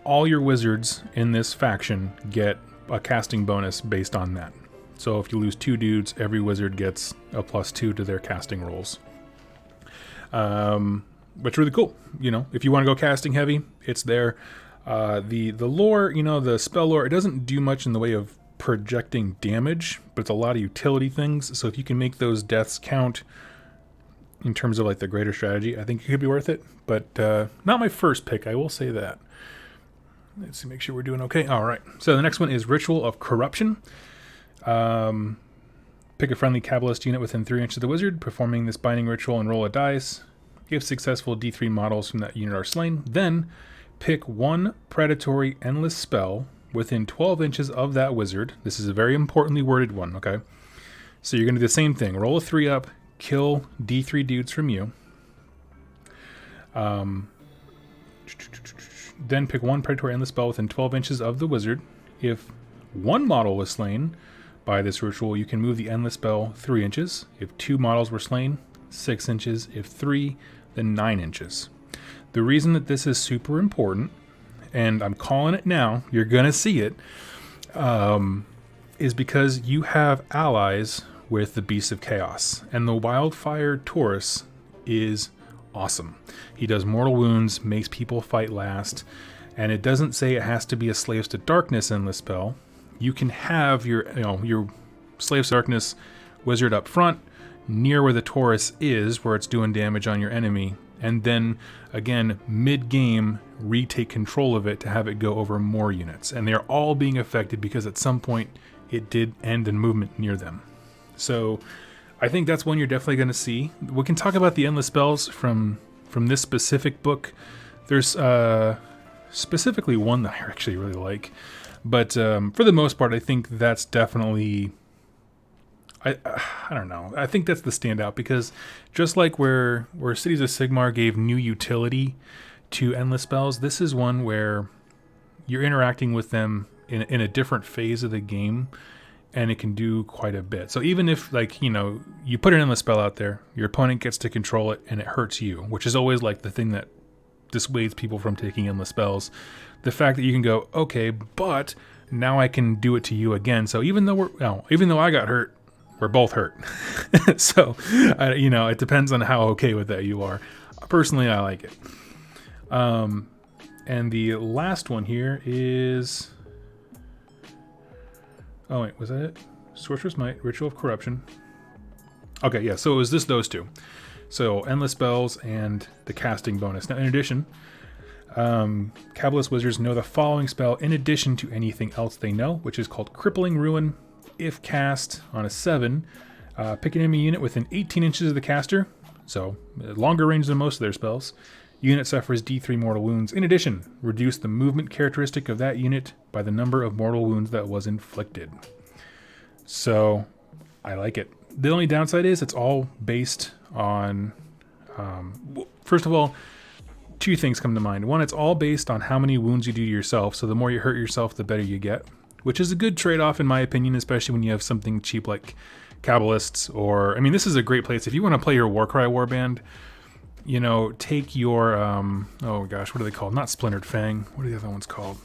all your wizards in this faction get a casting bonus based on that. So if you lose 2 dudes, every wizard gets a +2 to their casting rolls. Which is really cool. You know, if you want to go casting heavy, it's there. The lore, you know, the spell lore, it doesn't do much in the way of projecting damage, but it's a lot of utility things. So if you can make those deaths count in terms of like the greater strategy, I think it could be worth it. But not my first pick, I will say that. Let's see, make sure we're doing okay. All right. So the next one is Ritual of Corruption. Pick a friendly Kabbalist unit within 3 inches of the wizard, performing this binding ritual and roll a dice. If successful, D3 models from that unit are slain. Then pick 1 predatory endless spell within 12 inches of that wizard. This is a very importantly worded one, okay? So you're going to do the same thing. Roll a 3-up, kill D3 dudes from you. Then pick 1 predatory endless spell within 12 inches of the wizard. If 1 model was slain by this ritual, you can move the endless spell 3 inches. If 2 models were slain, 6 inches. If 3, then 9 inches. The reason that this is super important and I'm calling it now, you're going to see it, is because you have allies with the Beasts of Chaos. And the Wildfire Taurus is awesome. He does mortal wounds, makes people fight last, and it doesn't say it has to be a Slaves to Darkness endless spell. You can have your Slaves to Darkness wizard up front, near where the Taurus is, where it's doing damage on your enemy, and then again mid-game retake control of it to have it go over more units. And they're all being affected because at some point it did end in movement near them. So I think that's one you're definitely going to see. We can talk about the endless spells from this specific book. There's specifically one that I actually really like, but for the most part, I think that's definitely, I don't know. I think that's the standout, because just like where Cities of Sigmar gave new utility to endless spells, this is one where you're interacting with them in a different phase of the game, and it can do quite a bit. So even if, like, you put an endless spell out there, your opponent gets to control it and it hurts you, which is always like the thing that dissuades people from taking endless spells. The fact that you can go, okay, but now I can do it to you again. So even though I got hurt, we're both hurt. So, it depends on how okay with that you are. Personally, I like it. And the last one here is... Oh, wait, was that it? Sorcerer's Might, Ritual of Corruption. Okay, yeah, so it was those two. So, endless spells and the casting bonus. Now, in addition, Cabalist Wizards know the following spell in addition to anything else they know, which is called Crippling Ruin. If cast on a 7, pick an enemy unit within 18 inches of the caster, so longer range than most of their spells. Unit suffers D3 mortal wounds. In addition, reduce the movement characteristic of that unit by the number of mortal wounds that was inflicted. So, I like it. The only downside is it's all based on... first of all, two things come to mind. One, it's all based on how many wounds you do to yourself, so the more you hurt yourself, the better you get, which is a good trade-off in my opinion, especially when you have something cheap like Cabalists, or... I mean, this is a great place. If you want to play your Warcry warband... take your, oh gosh, what are they called? Not Splintered Fang. What are the other ones called?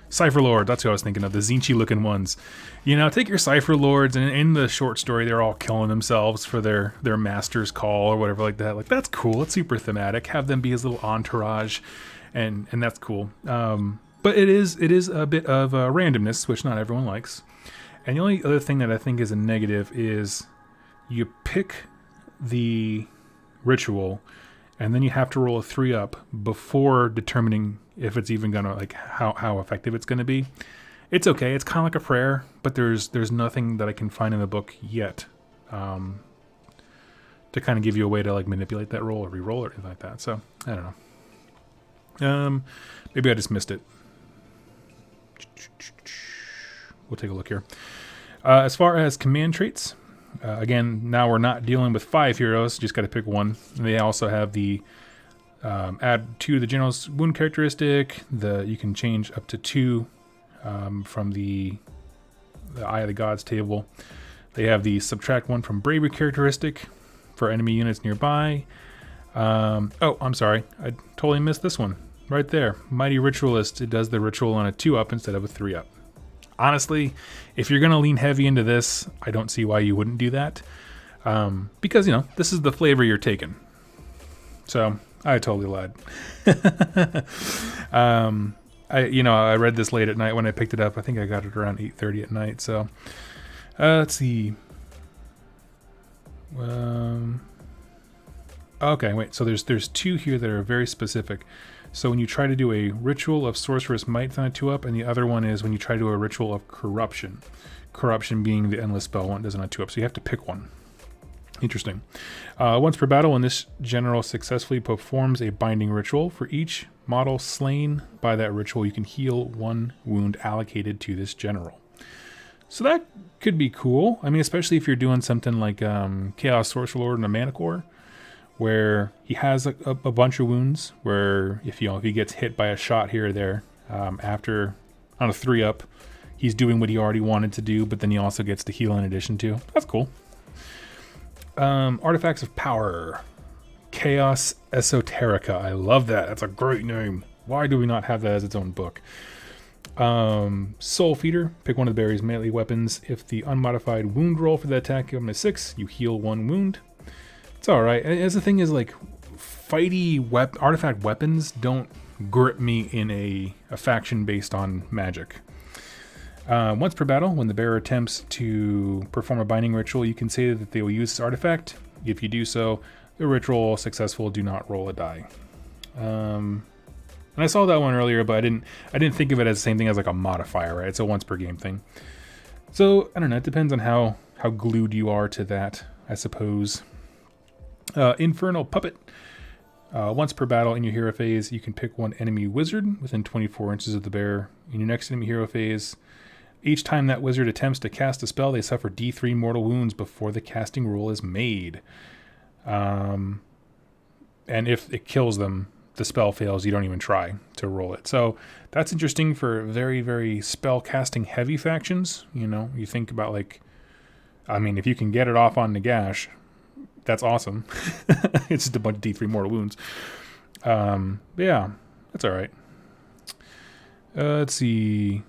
Cypher Lord, that's what I was thinking of, the Zinchi looking ones. Take your Cypher Lords, and in the short story, they're all killing themselves for their master's call or whatever like that. Like, that's cool. It's super thematic. Have them be his little entourage, and that's cool. But it is a bit of randomness, which not everyone likes. And the only other thing that I think is a negative is you pick the ritual, and then you have to roll a 3-up before determining if it's even gonna, like, how effective it's gonna be. It's okay, it's kind of like a prayer, but there's nothing that I can find in the book yet to kind of give you a way to, like, manipulate that roll or re-roll or anything like that. So I don't know. Maybe I just missed it. We'll take a look here. As far as command traits, again, now we're not dealing with 5 heroes, just got to pick one. And they also have the add 2 to the general's wound characteristic. You can change up to 2 from the Eye of the Gods table. They have the subtract 1 from bravery characteristic for enemy units nearby. Oh, I'm sorry, I totally missed this one right there. Mighty Ritualist, it does the ritual on a 2-up instead of a 3-up. Honestly, if you're going to lean heavy into this, I don't see why you wouldn't do that. Because, this is the flavor you're taking. So, I totally lied. I read this late at night when I picked it up. I think I got it around 8:30 at night. So, let's see. Okay, wait. So there's 2 here that are very specific. So when you try to do a ritual of Sorcerous Might, it's on a 2-up, and the other one is when you try to do a ritual of Corruption. Corruption being the endless spell one, doesn't on a 2-up, so you have to pick one. Interesting. Once per battle, when this general successfully performs a binding ritual, for each model slain by that ritual, you can heal 1 wound allocated to this general. So that could be cool. I mean, especially if you're doing something like Chaos Sorcerer Lord and a Mana Core, where he has a bunch of wounds, where if he gets hit by a shot here or there, after on a 3-up, he's doing what he already wanted to do, but then he also gets to heal in addition to. That's cool. Artifacts of Power. Chaos Esoterica. I love that. That's a great name. Why do we not have that as its own book? Soul Feeder. Pick one of the berry's melee weapons. If the unmodified wound roll for the attack given is 6, you heal 1 wound. It's alright. As the thing is, like, fighty artifact weapons don't grip me in a faction based on magic. Once per battle, when the bearer attempts to perform a binding ritual, you can say that they will use this artifact. If you do so, the ritual successful. Do not roll a die. And I saw that one earlier, but I didn't think of it as the same thing as like a modifier, right? It's a once per game thing. So I don't know. It depends on how glued you are to that, I suppose. Infernal Puppet. Once per battle in your hero phase, you can pick one enemy wizard within 24 inches of the bearer. In your next enemy hero phase, each time that wizard attempts to cast a spell, they suffer D3 mortal wounds before the casting roll is made. And if it kills them, the spell fails. You don't even try to roll it. So that's interesting for very, very spell casting heavy factions. You know, you think about like, I mean, if you can get it off on Nagash, that's awesome. It's just a bunch of D3 mortal wounds. But yeah, that's all right. Let's see.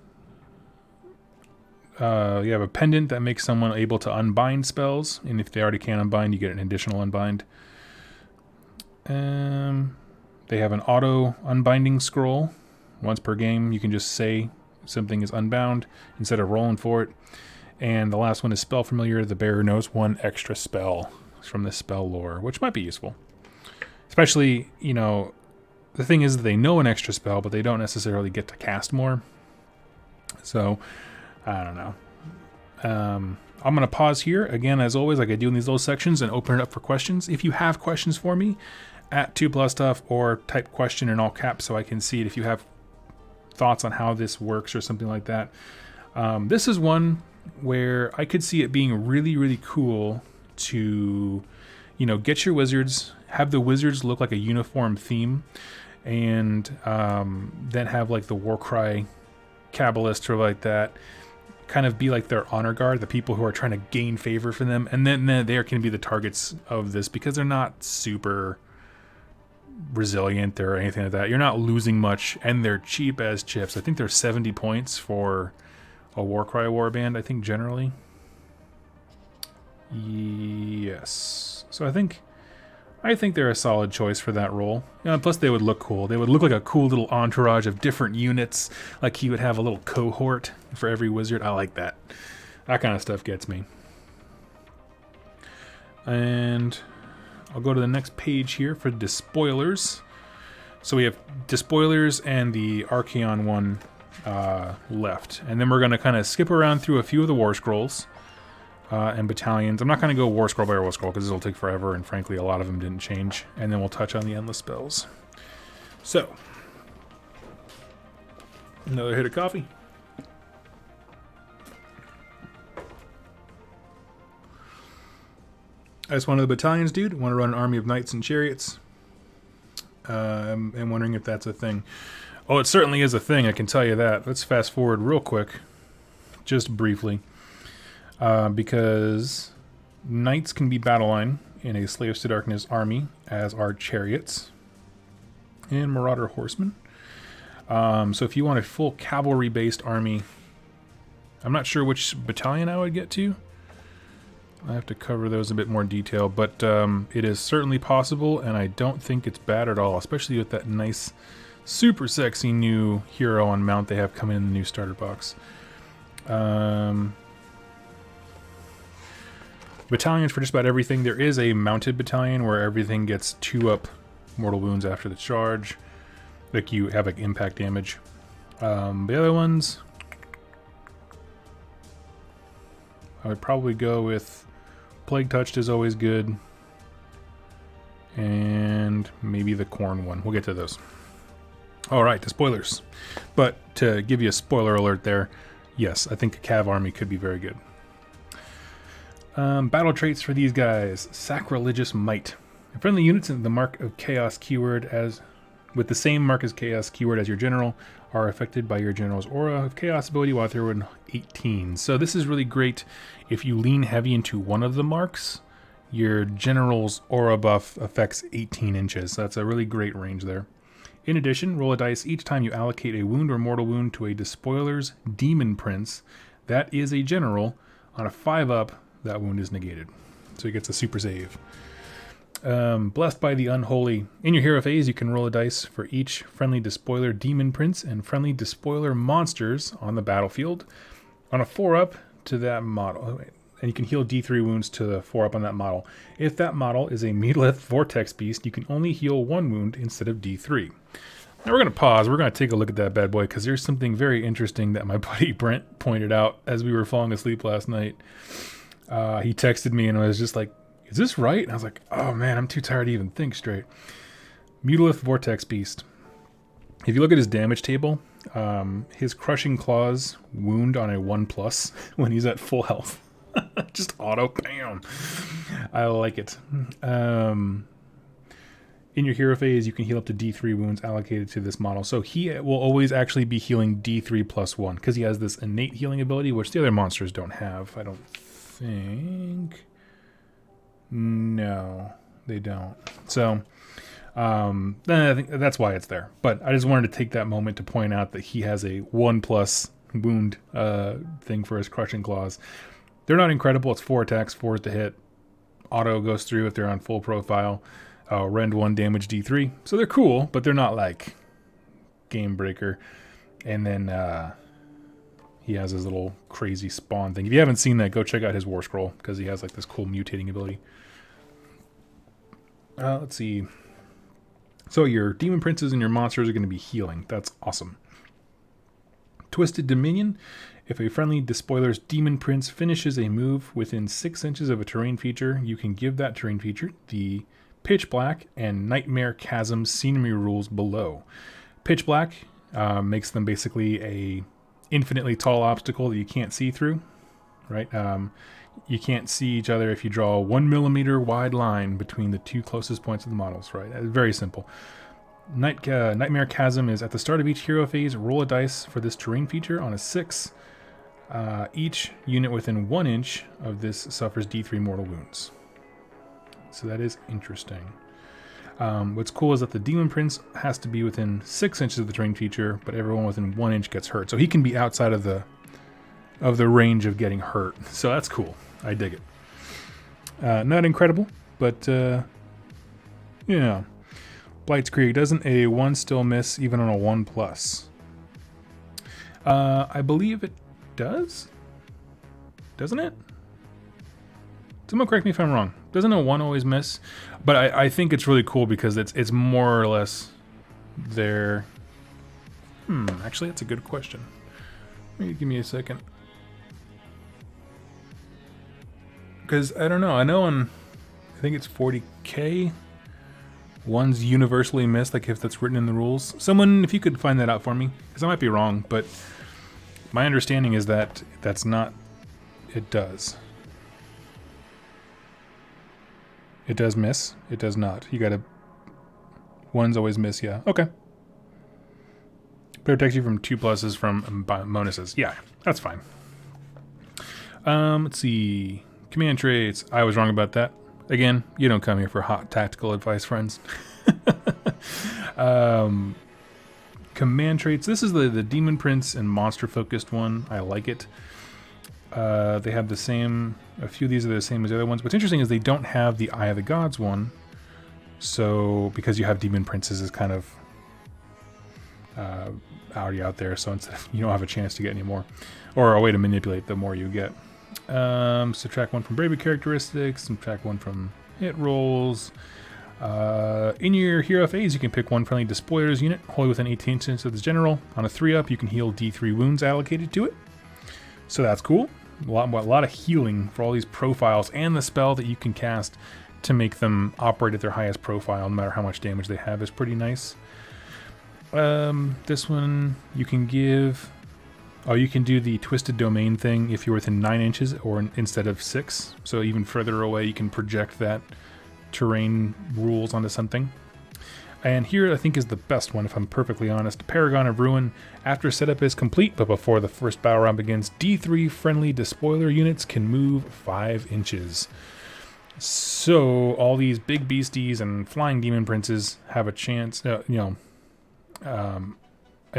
You have a pendant that makes someone able to unbind spells, and if they already can unbind, you get an additional unbind. They have an auto unbinding scroll. Once per game, you can just say something is unbound instead of rolling for it. And the last one is Spell Familiar. The bearer knows one extra spell from this spell lore, which might be useful. Especially, you know, the thing is that they know an extra spell, but they don't necessarily get to cast more. So, I don't know. I'm going to pause here, again, as always, like I do in these little sections, and open it up for questions. If you have questions for me, at 2plusstuff, or type question in all caps so I can see it if you have thoughts on how this works or something like that. This is one where I could see it being really, really cool to, you know, get your wizards, have the wizards look like a uniform theme, and then have like the Warcry Kabbalist or like that kind of be like their honor guard, the people who are trying to gain favor for them, and then they can be the targets of this because they're not super resilient or anything like that. You're not losing much, and they're cheap as chips. I think they're 70 points for a Warcry warband, I think, generally. Yes. So I think they're a solid choice for that role. You know, plus they would look cool. They would look like a cool little entourage of different units. Like he would have a little cohort for every wizard. I like that. That kind of stuff gets me. And I'll go to the next page here for Despoilers. So we have Despoilers and the Arcahaon one left. And then we're going to kind of skip around through a few of the War Scrolls and battalions. I'm not going to go War Scroll by War Scroll because this will take forever, and frankly a lot of them didn't change. And then we'll touch on the endless spells. So, another hit of coffee. As one of the battalions, dude, want to run an army of knights and chariots. I'm wondering if that's a thing. Oh, it certainly is a thing, I can tell you that. Let's fast forward real quick, just briefly. Because knights can be battle line in a Slaves to Darkness army, as are chariots and marauder horsemen. So if you want a full cavalry-based army, I'm not sure which battalion I would get to. I have to cover those in a bit more detail, but it is certainly possible, and I don't think it's bad at all, especially with that nice, super sexy new hero on mount they have coming in the new starter box. Battalions for just about everything. There is a mounted battalion where everything gets 2-up mortal wounds after the charge. Like you have like impact damage. The other ones, I would probably go with Plague Touched is always good. And maybe the Corn one. We'll get to those. Alright, the spoilers. But to give you a spoiler alert there, yes, I think a Cav army could be very good. Battle traits for these guys. Sacrilegious Might. Friendly units in the Mark of Chaos keyword as with the same Mark as Chaos keyword as your general are affected by your general's aura of Chaos ability while they're in 18. So this is really great if you lean heavy into one of the marks. Your general's aura buff affects 18 inches. So that's a really great range there. In addition, roll a dice each time you allocate a wound or mortal wound to a Despoilers Demon Prince that is a general. On a 5-up, that wound is negated. So he gets a super save. Blessed by the Unholy. In your hero phase, you can roll a dice for each friendly Despoiler Demon Prince and friendly Despoiler monsters on the battlefield. On a 4-up to that model, and you can heal D3 wounds to the 4-up on that model. If that model is a Megalith Vortex Beast, you can only heal 1 wound instead of D3. Now we're going to pause. We're going to take a look at that bad boy because there's something very interesting that my buddy Brent pointed out as we were falling asleep last night. He texted me and I was just like, is this right? And I was like, oh man, I'm too tired to even think straight. Megalith Vortex Beast. If you look at his damage table, his Crushing Claws wound on a 1+ when he's at full health. Just auto, bam. I like it. In your hero phase, you can heal up to D3 wounds allocated to this model. So he will always actually be healing D3 +1 because he has this innate healing ability, which the other monsters don't have, I don't think. No, they don't. So I think that's why it's there. But I just wanted to take that moment to point out that he has a 1+ wound thing for his Crushing Claws. They're not incredible. It's 4 attacks, 4 to hit. Auto goes through if they're on full profile. Rend 1, damage D3. So they're cool, but they're not like game breaker. And then he has his little crazy spawn thing. If you haven't seen that, go check out his War Scroll because he has like this cool mutating ability. Let's see. So your Demon Princes and your monsters are going to be healing. That's awesome. Twisted Dominion. If a friendly Despoiler's Demon Prince finishes a move within 6 inches of a terrain feature, you can give that terrain feature the Pitch Black and Nightmare Chasm scenery rules below. Pitch Black makes them basically a infinitely tall obstacle that you can't see through, right? You can't see each other if you draw a 1 millimeter wide line between the 2 closest points of the models, right? Very simple. Nightmare Chasm is at the start of each hero phase, roll a dice for this terrain feature. On a 6, each unit within 1 inch of this suffers D3 mortal wounds. So that is interesting. What's cool is that the Demon Prince has to be within 6 inches of the terrain feature, but everyone within 1 inch gets hurt. So he can be outside of the range of getting hurt. So that's cool. I dig it. Not incredible, but yeah. Blight's Creek. Doesn't a 1 still miss even on a 1+? I believe it does. Doesn't it? Someone correct me if I'm wrong. Doesn't a 1 always miss? But I think it's really cool because it's more or less there. Actually, that's a good question. Maybe give me a second. Because I don't know. I know I think it's 40k. 1's universally missed, like if that's written in the rules. Someone, if you could find that out for me, because I might be wrong, but my understanding is that that's not. It does. It does miss. It does not. You gotta. 1's always miss. Yeah. Okay. Protects you from 2+ from bonuses. Yeah, that's fine. Let's see. Command traits. I was wrong about that. Again, you don't come here for hot tactical advice, friends. Command traits. This is the Demon Prince and monster focused one. I like it. They have the same. A few of these are the same as the other ones. What's interesting is they don't have the Eye of the Gods one. So because you have Demon Princes is kind of already out there, so instead of, you don't have a chance to get any more, or a way to manipulate the more you get. Subtract 1 from bravery characteristics, subtract 1 from hit rolls. In your hero phase, you can pick 1 friendly Despoilers unit, wholly within 18 inches of the general. On a 3-up, you can heal D3 wounds allocated to it. So that's cool. A lot of healing for all these profiles, and the spell that you can cast to make them operate at their highest profile, no matter how much damage they have, is pretty nice. This one, you can give... Oh, you can do the Twisted Domain thing if you're within 9 inches or instead of 6. So even further away, you can project that terrain rules onto something. And here, I think, is the best one, if I'm perfectly honest. Paragon of Ruin. After setup is complete, but before the first battle round begins, D3 friendly Despoiler units can move 5 inches. So all these big beasties and flying demon princes have a chance, an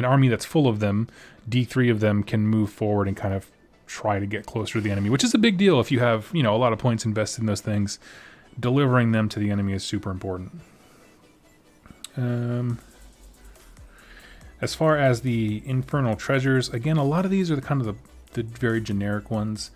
army that's full of them, D3 of them can move forward and kind of try to get closer to the enemy, which is a big deal if you have, you know, a lot of points invested in those things. Delivering them to the enemy is super important. As far as the Infernal Treasures, again, a lot of these are the kind of the very generic ones.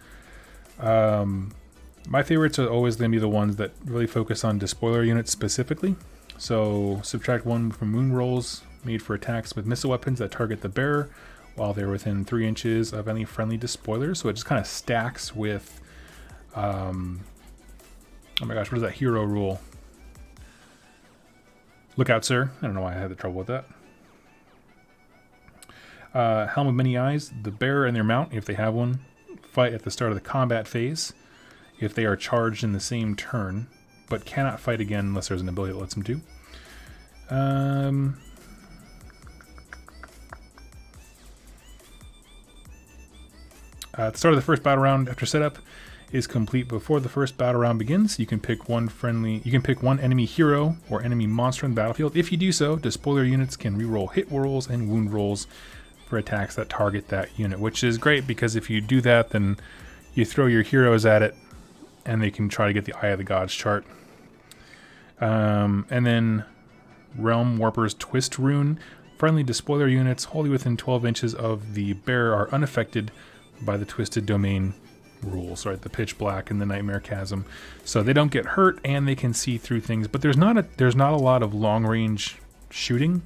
My favorites are always going to be the ones that really focus on Despoiler units specifically. So subtract 1 from wound rolls made for attacks with missile weapons that target the bearer while they're within 3 inches of any friendly Despoilers. So it just kind of stacks with, oh my gosh, what is that hero rule? Look out, sir. I don't know why I had the trouble with that. Helm of Many Eyes. The bearer and their mount, if they have one, fight at the start of the combat phase if they are charged in the same turn, but cannot fight again unless there's an ability that lets them do. At the start of the first battle round, after setup is complete before the first battle round begins, you can pick one enemy hero or enemy monster on the battlefield. If you do so, Despoiler units can reroll hit rolls and wound rolls for attacks that target that unit, which is great because if you do that, then you throw your heroes at it and they can try to get the Eye of the Gods chart. And then Realm Warper's Twist Rune. Friendly Despoiler units wholly within 12 inches of the bearer are unaffected by the Twisted Domain rules, right? The Pitch Black and the Nightmare Chasm. So they don't get hurt and they can see through things, but there's not a lot of long range shooting,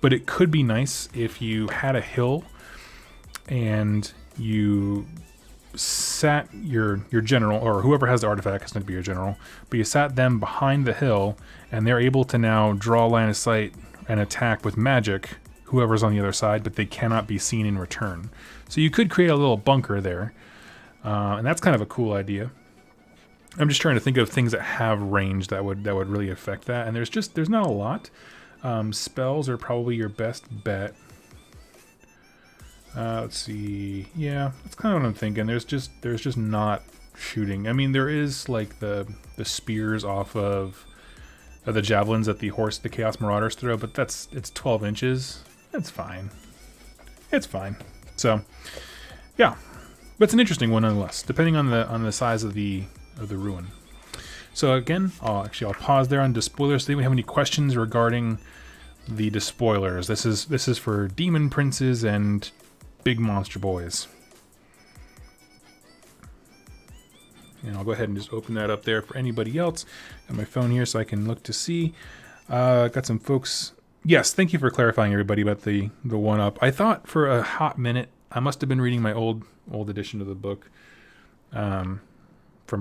but it could be nice if you had a hill and you sat your general, or whoever has the artifact, it's not to be your general, but you sat them behind the hill and they're able to now draw line of sight and attack with magic whoever's on the other side, but they cannot be seen in return. So you could create a little bunker there, and that's kind of a cool idea. I'm just trying to think of things that have range that would really affect that, and there's not a lot. Spells are probably your best bet. Let's see. Yeah, that's kind of what I'm thinking. There's just not shooting. I mean, there is like the spears off of the javelins that the Chaos Marauders throw, but it's 12 inches. It's fine. It's fine. So, yeah, but it's an interesting one nonetheless, depending on the size of the ruin. So again, I'll pause there on Despoilers. Do we have any questions regarding the Despoilers? This is for Demon Princes and big monster boys. And I'll go ahead and just open that up there for anybody else. Got my phone here so I can look to see. Got some folks. Yes, thank you for clarifying, everybody, about the 1-up. I thought for a hot minute I must have been reading my old edition of the book from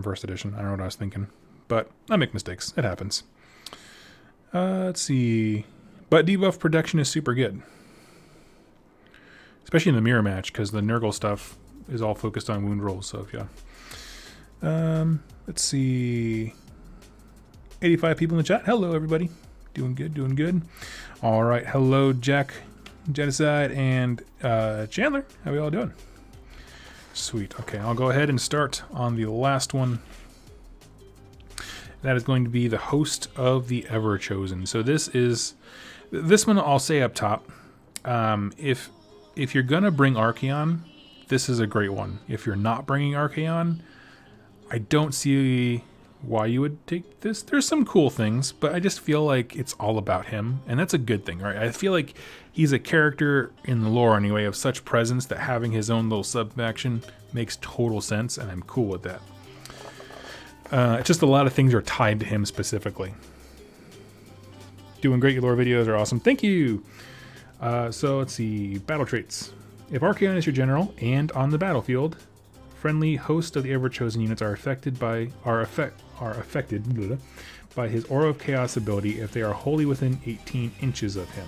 first edition. I don't know what I was thinking, but I make mistakes. It happens. Let's see. But debuff protection is super good, especially in the mirror match because the Nurgle stuff is all focused on wound rolls. So yeah. Let's see. 85 people in the chat. Hello, everybody. Doing good, doing good. All right. Hello, Jack, Genocide, and Chandler. How are we all doing? Sweet. Okay, I'll go ahead and start on the last one. That is going to be the Host of the Everchosen. So this one I'll say up top. If you're gonna bring Arcahaon, this is a great one. If you're not bringing Arcahaon, I don't see why you would take this. There's some cool things, but I just feel like it's all about him, and that's a good thing, right? I feel like he's a character in the lore anyway of such presence that having his own little sub-faction makes total sense, and I'm cool with that. It's just a lot of things are tied to him specifically. Doing great, your lore videos are awesome. Thank you! So let's see, battle traits. If Arcahaon is your general and on the battlefield, friendly Host of the Everchosen units are affected by his Aura of Chaos ability if they are wholly within 18 inches of him.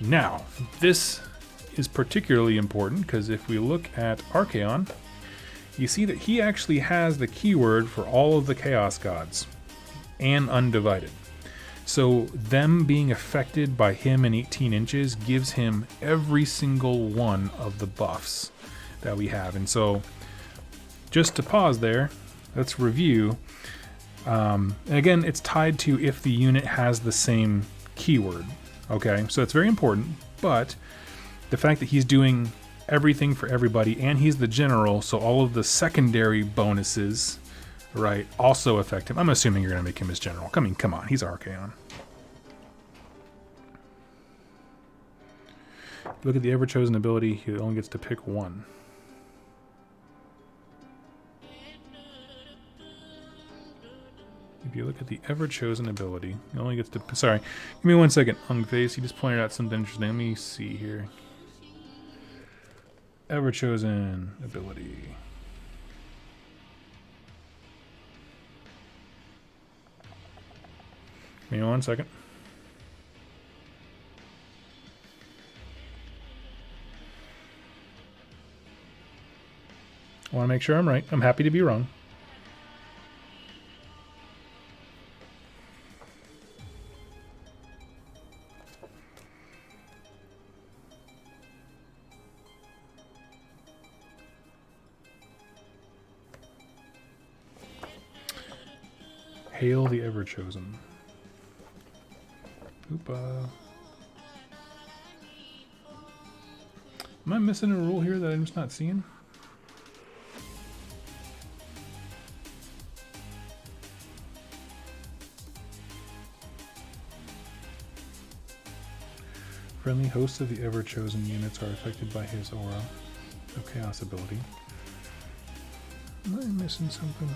Now, this is particularly important because if we look at Arcahaon, you see that he actually has the keyword for all of the Chaos Gods and Undivided. So them being affected by him in 18 inches gives him every single one of the buffs that we have. And so just to pause there, let's review. And again, it's tied to if the unit has the same keyword. Okay, so it's very important, but the fact that he's doing everything for everybody and he's the general, so all of the secondary bonuses, right, also affect him. I'm assuming you're going to make him his general. I mean, come on, he's Arcahaon. Look at the ever-chosen ability, he only gets to pick one. If you look at the ever-chosen ability, he only gets to... Sorry, give me 1 second, Ungface. You just pointed out something interesting. Let me see here. Ever-chosen ability. Give me 1 second. I want to make sure I'm right. I'm happy to be wrong. Hail the Ever-Chosen. Oopa. Am I missing a rule here that I'm just not seeing? Friendly hosts of the Ever-Chosen units are affected by his aura of chaos ability. Am I missing something?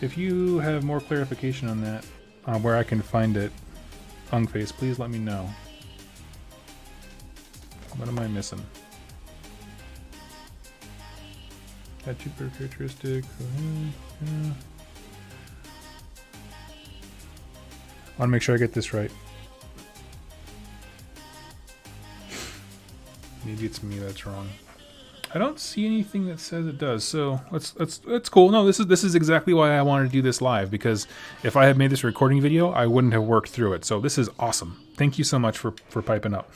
If you have more clarification on that, where I can find it, Ungface, please let me know. What am I missing? Attribute characteristic. I want to make sure I get this right. Maybe it's me that's wrong. I don't see anything that says it does, so that's cool. No, this is exactly why I wanted to do this live, because if I had made this recording video, I wouldn't have worked through it. So this is awesome. Thank you so much for piping up.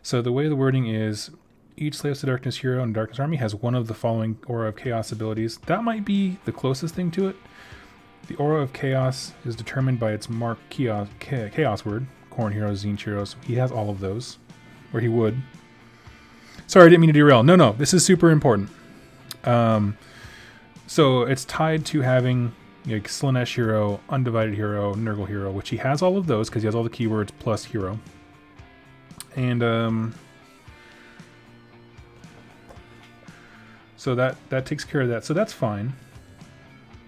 So the way the wording is, each Slaves to Darkness hero in Darkness Army has one of the following Aura of Chaos abilities. That might be the closest thing to it. The Aura of Chaos is determined by its mark chaos word. Khorne heroes, Tzeentch heroes. He has all of those, or he would. Sorry, I didn't mean to derail. No, this is super important. So it's tied to having like Slaanesh hero, Undivided hero, Nurgle hero, which he has all of those because he has all the keywords plus hero. And so that takes care of that. So that's fine.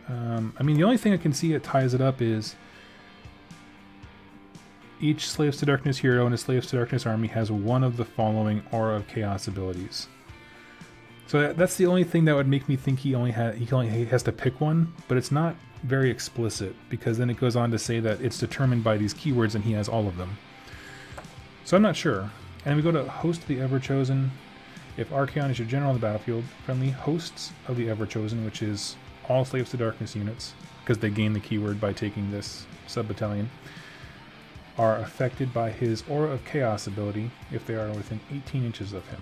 I mean, the only thing I can see that ties it up is each Slaves to Darkness hero in a Slaves to Darkness army has one of the following Aura of Chaos abilities. So that's the only thing that would make me think he has to pick one, but it's not very explicit, because then it goes on to say that it's determined by these keywords and he has all of them. So I'm not sure. And we go to Host of the Ever-Chosen. If Arcahaon is your general on the battlefield, friendly hosts of the Ever-Chosen, which is all Slaves to Darkness units, because they gain the keyword by taking this sub-battalion, are affected by his Aura of Chaos ability if they are within 18 inches of him.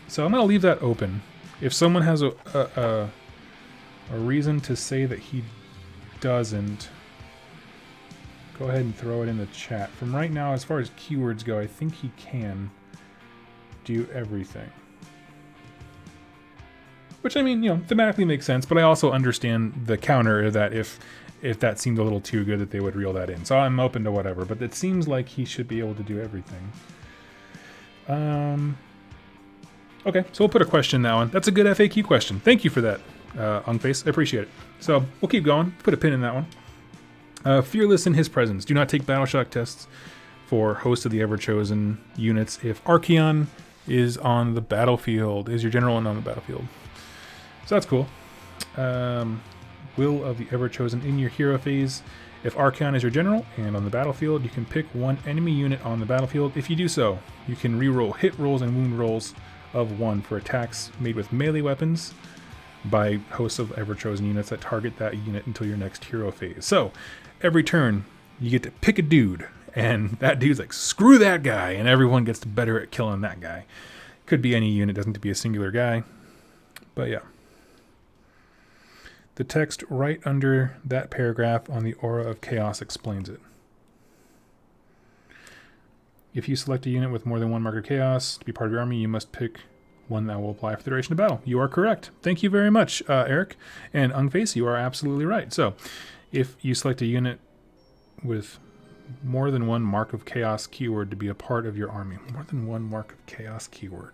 So I'm going to leave that open. If someone has a reason to say that he doesn't, go ahead and throw it in the chat. From right now, as far as keywords go, I think he can do everything. Which, I mean, you know, thematically makes sense, but I also understand the counter that if that seemed a little too good that they would reel that in. So I'm open to whatever, but it seems like he should be able to do everything. Okay, so we'll put a question in that one. That's a good FAQ question. Thank you for that, Ungface. I appreciate it. So we'll keep going. Put a pin in that one. Fearless in his presence. Do not take battle shock tests for Host of the Ever-Chosen units if Arcahaon is on the battlefield, is your general and on the battlefield. So that's cool. Will of the Ever-Chosen in your hero phase. If Arcahaon is your general and on the battlefield, you can pick one enemy unit on the battlefield. If you do so, you can reroll hit rolls and wound rolls of 1 for attacks made with melee weapons by hosts of Ever-Chosen units that target that unit until your next hero phase. So every turn, you get to pick a dude, and that dude's like, screw that guy, and everyone gets better at killing that guy. Could be any unit, doesn't have to be a singular guy, but yeah. The text right under that paragraph on the Aura of Chaos explains it. If you select a unit with more than one mark of chaos to be part of your army, you must pick one that will apply for the duration of battle. You are correct. Thank you very much, Eric. And Ungface, you are absolutely right. So, if you select a unit with more than one mark of chaos keyword to be a part of your army. More than one mark of chaos keyword.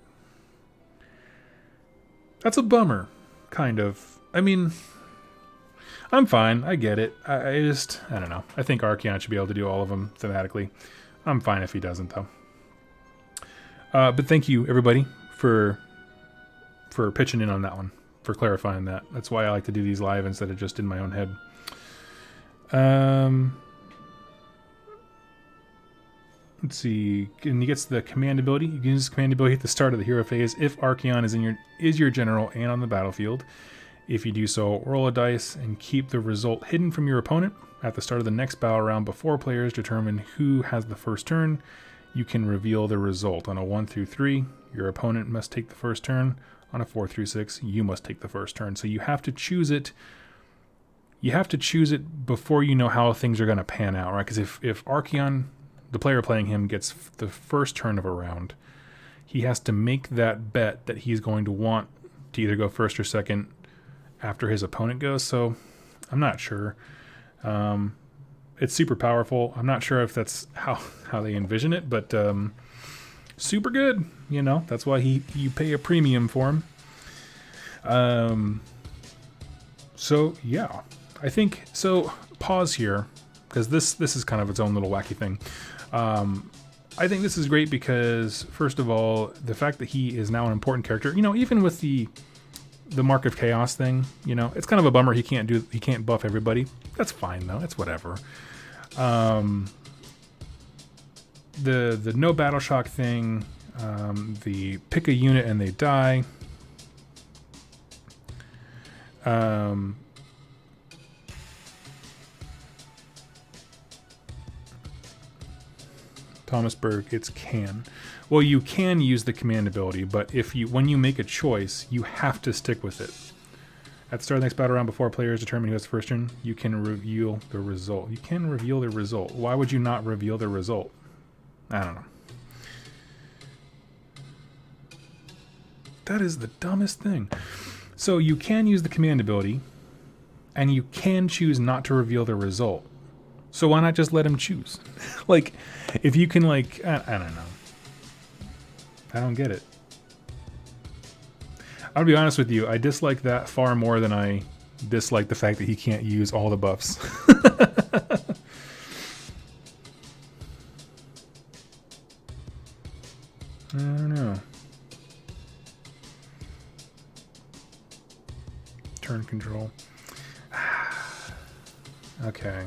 That's a bummer, kind of. I mean, I'm fine. I get it. I don't know. I think Arcahaon should be able to do all of them thematically. I'm fine if he doesn't, though. But thank you, everybody, for pitching in on that one, for clarifying that. That's why I like to do these live instead of just in my own head. Let's see. And he gets the command ability. You can use command ability at the start of the hero phase if Arcahaon is your general and on the battlefield. If you do so, roll a dice and keep the result hidden from your opponent. At the start of the next battle round, before players determine who has the first turn, you can reveal the result. On a 1 through 3, your opponent must take the first turn. On a 4 through 6, you must take the first turn. So you have to choose it. You have to choose it before you know how things are going to pan out, right? Because if Arcahaon, the player playing him, gets the first turn of a round, he has to make that bet that he's going to want to either go first or second after his opponent goes. So I'm not sure. It's super powerful. I'm not sure if that's how they envision it, but super good. You know, that's why you pay a premium for him. So yeah, I think so. Pause here because this is kind of its own little wacky thing. I think this is great because first of all, the fact that he is now an important character. You know, even with the Mark of Chaos thing, you know, it's kind of a bummer he can't buff everybody. That's fine though. It's whatever. The no battle shock thing, the pick a unit and they die. Thomas Berg, it's can. Well, you can use the command ability, but when you make a choice, you have to stick with it. At the start of the next battle round, before players determine who has the first turn, you can reveal the result. You can reveal the result. Why would you not reveal the result? I don't know. That is the dumbest thing. So you can use the command ability, and you can choose not to reveal the result. So why not just let him choose? Like, if you can, like, I don't know. I don't get it. I'll be honest with you, I dislike that far more than I dislike the fact that he can't use all the buffs. I don't know. Turn control. Okay.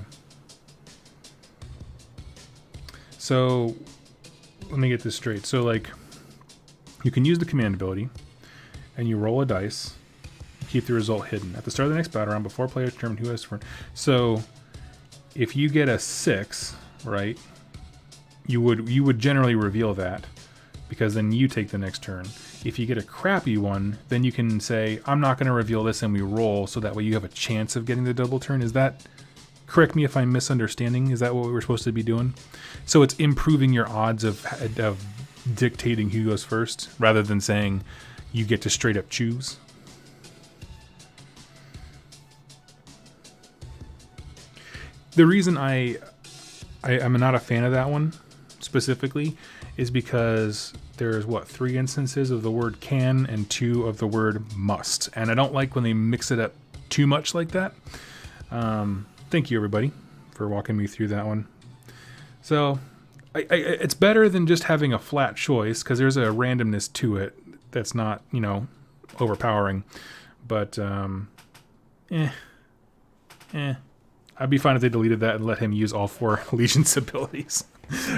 So, let me get this straight. So, like, you can use the command ability, and you roll a dice, keep the result hidden. At the start of the next battle round, before players determine who has turn. So, if you get a 6, right, you would generally reveal that, because then you take the next turn. If you get a crappy one, then you can say, I'm not going to reveal this, and we roll, so that way you have a chance of getting the double turn. Is that... Correct me if I'm misunderstanding. Is that what we were supposed to be doing? So it's improving your odds of dictating who goes first, rather than saying you get to straight up choose. The reason I'm not a fan of that one specifically is because there's 3 instances of the word can and 2 of the word must, and I don't like when they mix it up too much like that. Thank you, everybody, for walking me through that one. So, it's better than just having a flat choice, because there's a randomness to it that's not, you know, overpowering. But, I'd be fine if they deleted that and let him use all 4 Legion's abilities,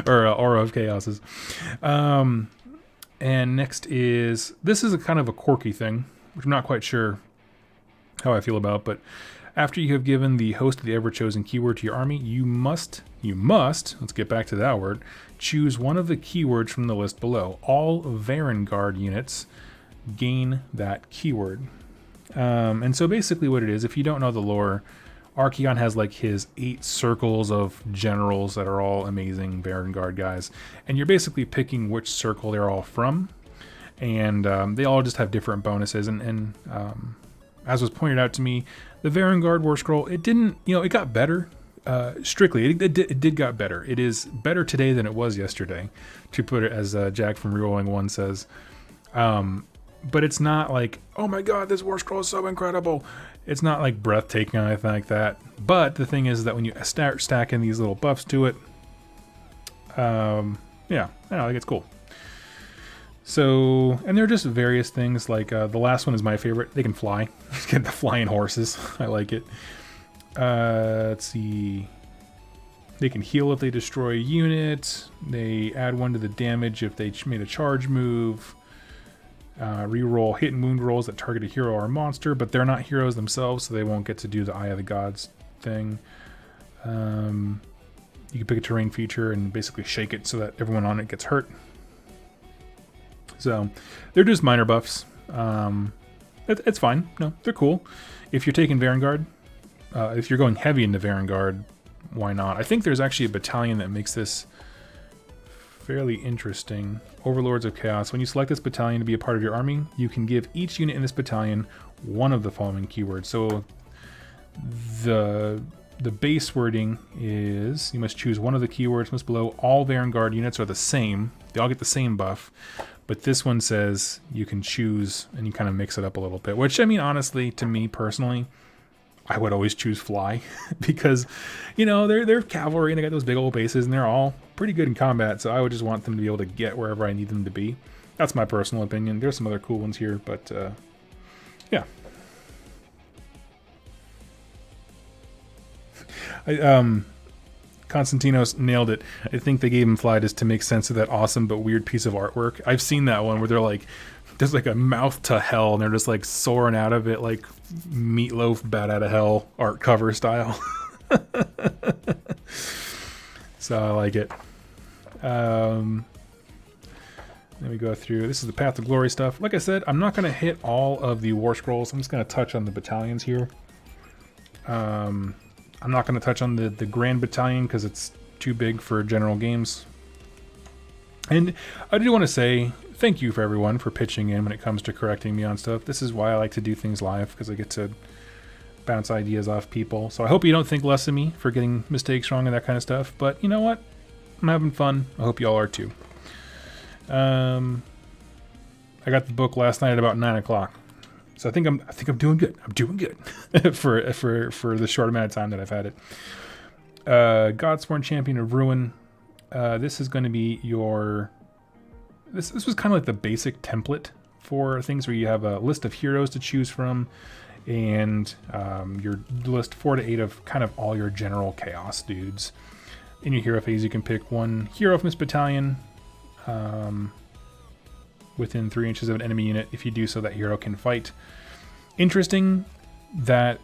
or Aura of Chaoses. And next this is a kind of a quirky thing, which I'm not quite sure how I feel about, but... After you have given the host of the ever-chosen keyword to your army, you must, let's get back to that word, choose one of the keywords from the list below. All Varengard units gain that keyword. And so basically what it is, if you don't know the lore, Arcahaon has like his 8 circles of generals that are all amazing Vanguard guys, and you're basically picking which circle they're all from, and they all just have different bonuses. And as was pointed out to me, the Vanguard War Scroll, it didn't, it got better. Strictly, it did got better. It is better today than it was yesterday, to put it as Jack from Rerolling One says. But it's not like, oh my god, this War Scroll is so incredible. It's not like breathtaking or anything like that. But the thing is that when you start stacking these little buffs to it, yeah, I think it's cool. So, and there are just various things, like the last one is my favorite. They can fly. Just get the flying horses. I like it. Let's see. They can heal if they destroy a unit. They add 1 to the damage if they made a charge move. Reroll hit and wound rolls that target a hero or a monster, but they're not heroes themselves, so they won't get to do the Eye of the Gods thing. You can pick a terrain feature and basically shake it so that everyone on it gets hurt. So they're just minor buffs. It's fine. No, they're cool. If you're taking Vanguard, if you're going heavy into Vanguard, why not? I think there's actually a battalion that makes this fairly interesting. Overlords of Chaos. When you select this battalion to be a part of your army, you can give each unit in this battalion one of the following keywords. So the base wording is you must choose one of the keywords must below. All Vanguard units are the same. They all get the same buff. But this one says you can choose, and you kind of mix it up a little bit. Which, I mean, honestly, to me personally, I would always choose fly because, they're cavalry and they got those big old bases and they're all pretty good in combat. So I would just want them to be able to get wherever I need them to be. That's my personal opinion. There's some other cool ones here, but yeah. Constantinos nailed it. I think they gave him fly just to make sense of that awesome but weird piece of artwork. I've seen that one where they're like, there's like a mouth to hell and they're just like soaring out of it like Meatloaf Bat Out of Hell art cover style. So I like it. Let me go through. This is the Path to Glory stuff. Like I said, I'm not going to hit all of the War Scrolls. I'm just going to touch on the battalions here. I'm not going to touch on the Grand Battalion because it's too big for general games. And I do want to say thank you for everyone for pitching in when it comes to correcting me on stuff. This is why I like to do things live, because I get to bounce ideas off people. So I hope you don't think less of me for getting mistakes wrong and that kind of stuff. But you know what? I'm having fun. I hope y'all are too. I got the book last night at about 9 o'clock. So I think I'm doing good. I'm doing good for the short amount of time that I've had it. Godsworn Champion of Ruin. This is going to be your... This was kind of like the basic template for things where you have a list of heroes to choose from, and your list 4 to 8 of kind of all your general chaos dudes. In your hero phase, you can pick one hero from this battalion within 3 inches of an enemy unit. If you do so, that hero can fight. Interesting that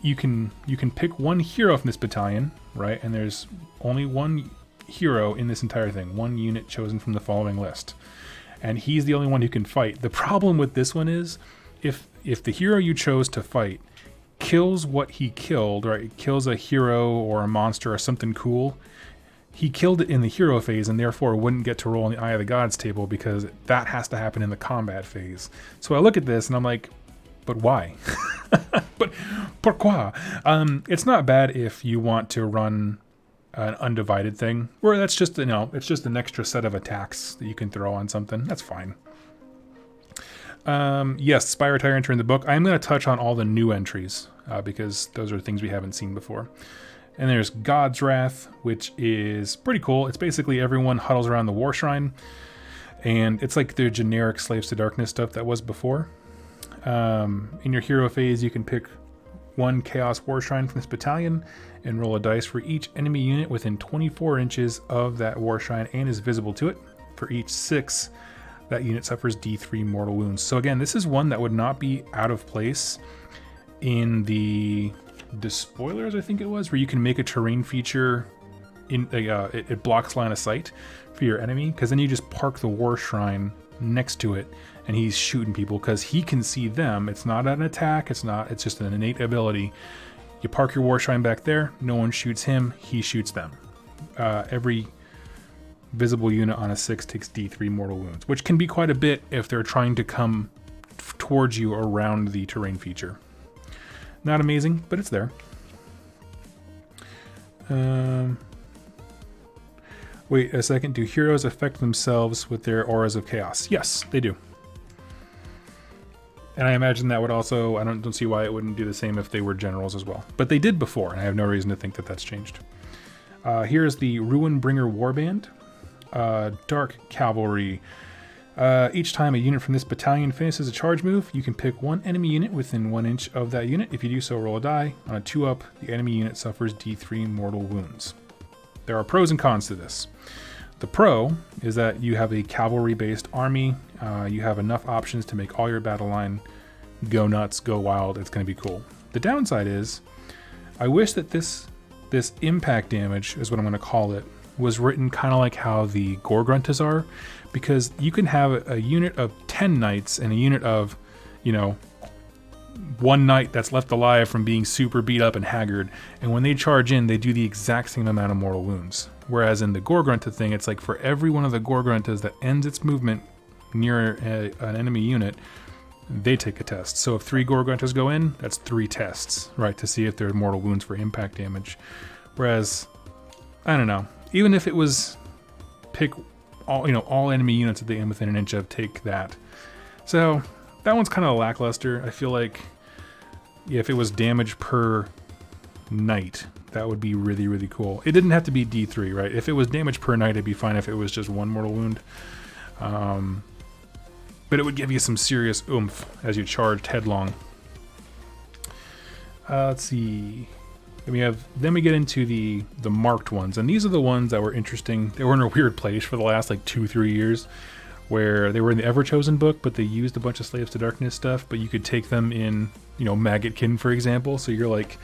you can pick one hero from this battalion, right? And there's only one hero in this entire thing, one unit chosen from the following list, and he's the only one who can fight. The problem with this one is if the hero you chose to fight kills what he killed, right, it kills a hero or a monster or something cool, he killed it in the hero phase and therefore wouldn't get to roll in the Eye of the Gods table because that has to happen in the combat phase. So I look at this and I'm like, but why? But pourquoi? It's not bad if you want to run an undivided thing where that's just, it's just an extra set of attacks that you can throw on something. That's fine. Yes, Spire Tyrant in the book. I'm going to touch on all the new entries because those are things we haven't seen before. And there's God's Wrath, which is pretty cool. It's basically everyone huddles around the War Shrine, and it's like the generic Slaves to Darkness stuff that was before. In your hero phase, you can pick one Chaos War Shrine from this battalion and roll a dice for each enemy unit within 24 inches of that War Shrine and is visible to it. For each 6, that unit suffers D3 mortal wounds. So again, this is one that would not be out of place in the Despoilers, I think it was, where you can make a terrain feature in it blocks line of sight for your enemy, because then you just park the War Shrine next to it, and he's shooting people because he can see them. It's not an attack. It's just an innate ability. You park your war shrine back there. No one shoots him. He shoots them. Every visible unit on a 6 takes D3 mortal wounds, which can be quite a bit if they're trying to come towards you around the terrain feature. Not amazing, but it's there. Wait a second. Do heroes affect themselves with their auras of chaos? Yes, they do. And I imagine that would also, I don't see why it wouldn't do the same if they were generals as well. But they did before, and I have no reason to think that that's changed. Here's the Ruinbringer Warband. Dark Cavalry. Each time a unit from this battalion finishes a charge move, you can pick one enemy unit within 1 inch of that unit. If you do so, roll a die. On a 2-up, the enemy unit suffers D3 mortal wounds. There are pros and cons to this. The pro is that you have a cavalry-based army. You have enough options to make all your battle line go nuts, go wild. It's going to be cool. The downside is, I wish that this impact damage, is what I'm going to call it, was written kind of like how the Gorgruntas are, because you can have a unit of 10 knights and a unit of, 1 knight that's left alive from being super beat up and haggard, and when they charge in, they do the exact same amount of mortal wounds. Whereas in the Gorgrunta thing, it's like for every one of the Gorgruntas that ends its movement near an enemy unit, they take a test. So if 3 Gorgruntas go in, that's 3 tests, right, to see if they're mortal wounds for impact damage. Whereas, I don't know, even if it was pick all enemy units at the end within 1 inch of, take that. So that one's kind of lackluster. I feel like if it was damage per knight, that would be really, really cool. It didn't have to be D3, right? If it was damage per knight, it'd be fine if it was just 1 mortal wound. But it would give you some serious oomph as you charged headlong. Let's see. Then we get into the marked ones, and these are the ones that were interesting. They were in a weird place for the last like 2-3 years, where they were in the Everchosen book, but they used a bunch of Slaves to Darkness stuff. But you could take them in, Maggotkin, for example. So you're like,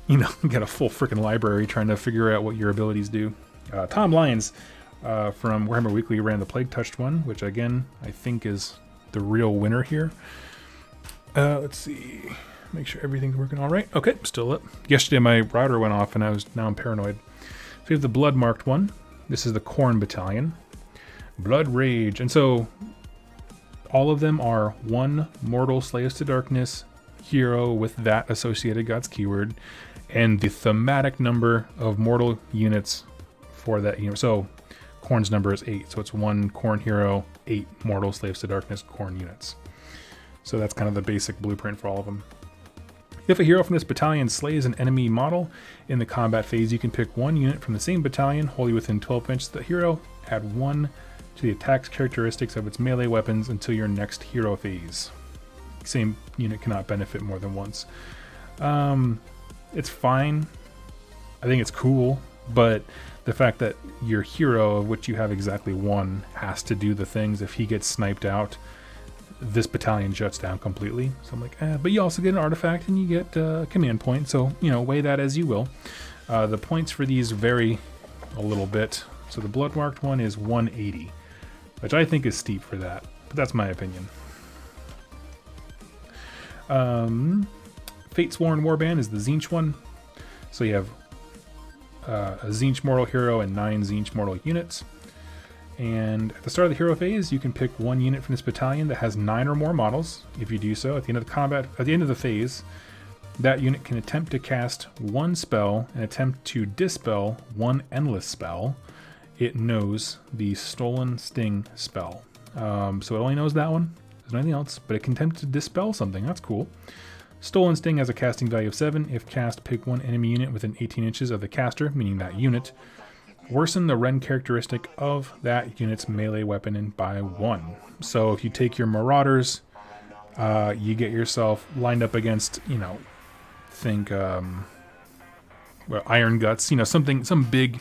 you got a full freaking library trying to figure out what your abilities do. Tom Lyons from Warhammer Weekly ran the Plague Touched one, which again I think is the real winner here. Let's see. Make sure everything's working all right. Okay, still up. Yesterday my router went off and now I'm paranoid. So we have the Blood Marked one. This is the Khorne Battalion. Blood Rage. And so all of them are 1 Mortal Slaves to Darkness hero with that associated God's keyword, and the thematic number of mortal units for that unit. So Khorne's number is 8. So it's 1 Khorne hero, 8 Mortal Slaves to Darkness Khorne units. So that's kind of the basic blueprint for all of them. If a hero from this battalion slays an enemy model in the combat phase, you can pick 1 unit from the same battalion, wholly within 12 inches of the hero, add 1 to the attack's characteristics of its melee weapons until your next hero phase. Same unit cannot benefit more than once. It's fine. I think it's cool, but the fact that your hero, of which you have exactly 1, has to do the things, if he gets sniped out, this battalion shuts down completely. So I'm like, but you also get an artifact and you get a command point, so weigh that as you will. The points for these vary a little bit. So the Blood Marked one is 180, which I think is steep for that, but that's my opinion. Fatesworn Warband is the Tzeentch one. So you have a Tzeentch mortal hero and 9 Tzeentch mortal units. And at the start of the hero phase, you can pick 1 unit from this battalion that has 9 or more models. If you do so, at the end of the combat, at the end of the phase, that unit can attempt to cast 1 spell and attempt to dispel 1 endless spell. It knows the Stolen Sting spell. So it only knows that one. There's nothing else, but it can attempt to dispel something. That's cool. Stolen Sting has a casting value of 7. If cast, pick 1 enemy unit within 18 inches of the caster, meaning that unit. Worsen the Ren characteristic of that unit's melee weapon by 1. So if you take your Marauders, you get yourself lined up against, think Iron Guts, some big,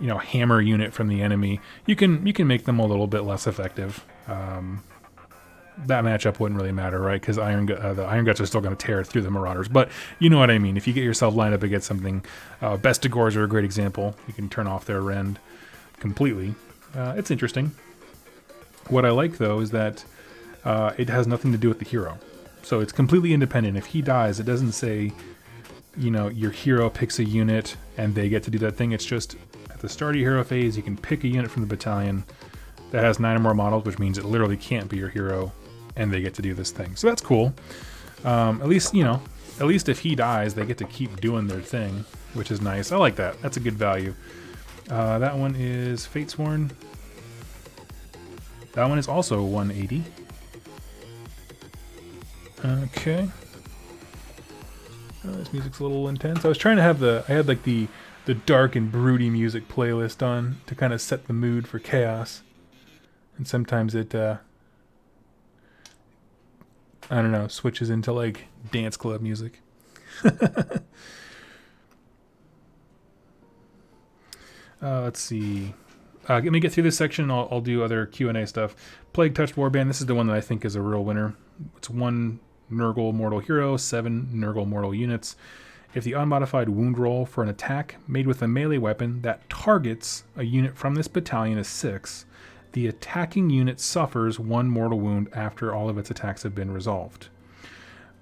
hammer unit from the enemy. You can make them a little bit less effective. That matchup wouldn't really matter, right? Because the Iron Guts are still going to tear through the Marauders. But you know what I mean. If you get yourself lined up against something, Bestigors are a great example. You can turn off their rend completely. It's interesting. What I like though is that it has nothing to do with the hero. So it's completely independent. If he dies, it doesn't say, you know, your hero picks a unit and they get to do that thing. It's just at the start of your hero phase, you can pick a unit from the battalion that has 9 or more models, which means it literally can't be your hero, and they get to do this thing. So that's cool. At least, you know, at least if he dies, they get to keep doing their thing, which is nice. I like that. That's a good value. That one is Fatesworn. That one is also 180. Okay. Oh, this music's a little intense. I was trying to have I had like the dark and broody music playlist on to kind of set the mood for chaos. And sometimes it, I don't know, switches into like dance club music. Let's see. Let me get through this section. I'll do other Q&A stuff. Plague Touched Warband. This is the one that I think is a real winner. It's 1 Nurgle Mortal Hero, 7 Nurgle Mortal units. If the unmodified wound roll for an attack made with a melee weapon that targets a unit from this battalion is 6, the attacking unit suffers 1 mortal wound after all of its attacks have been resolved.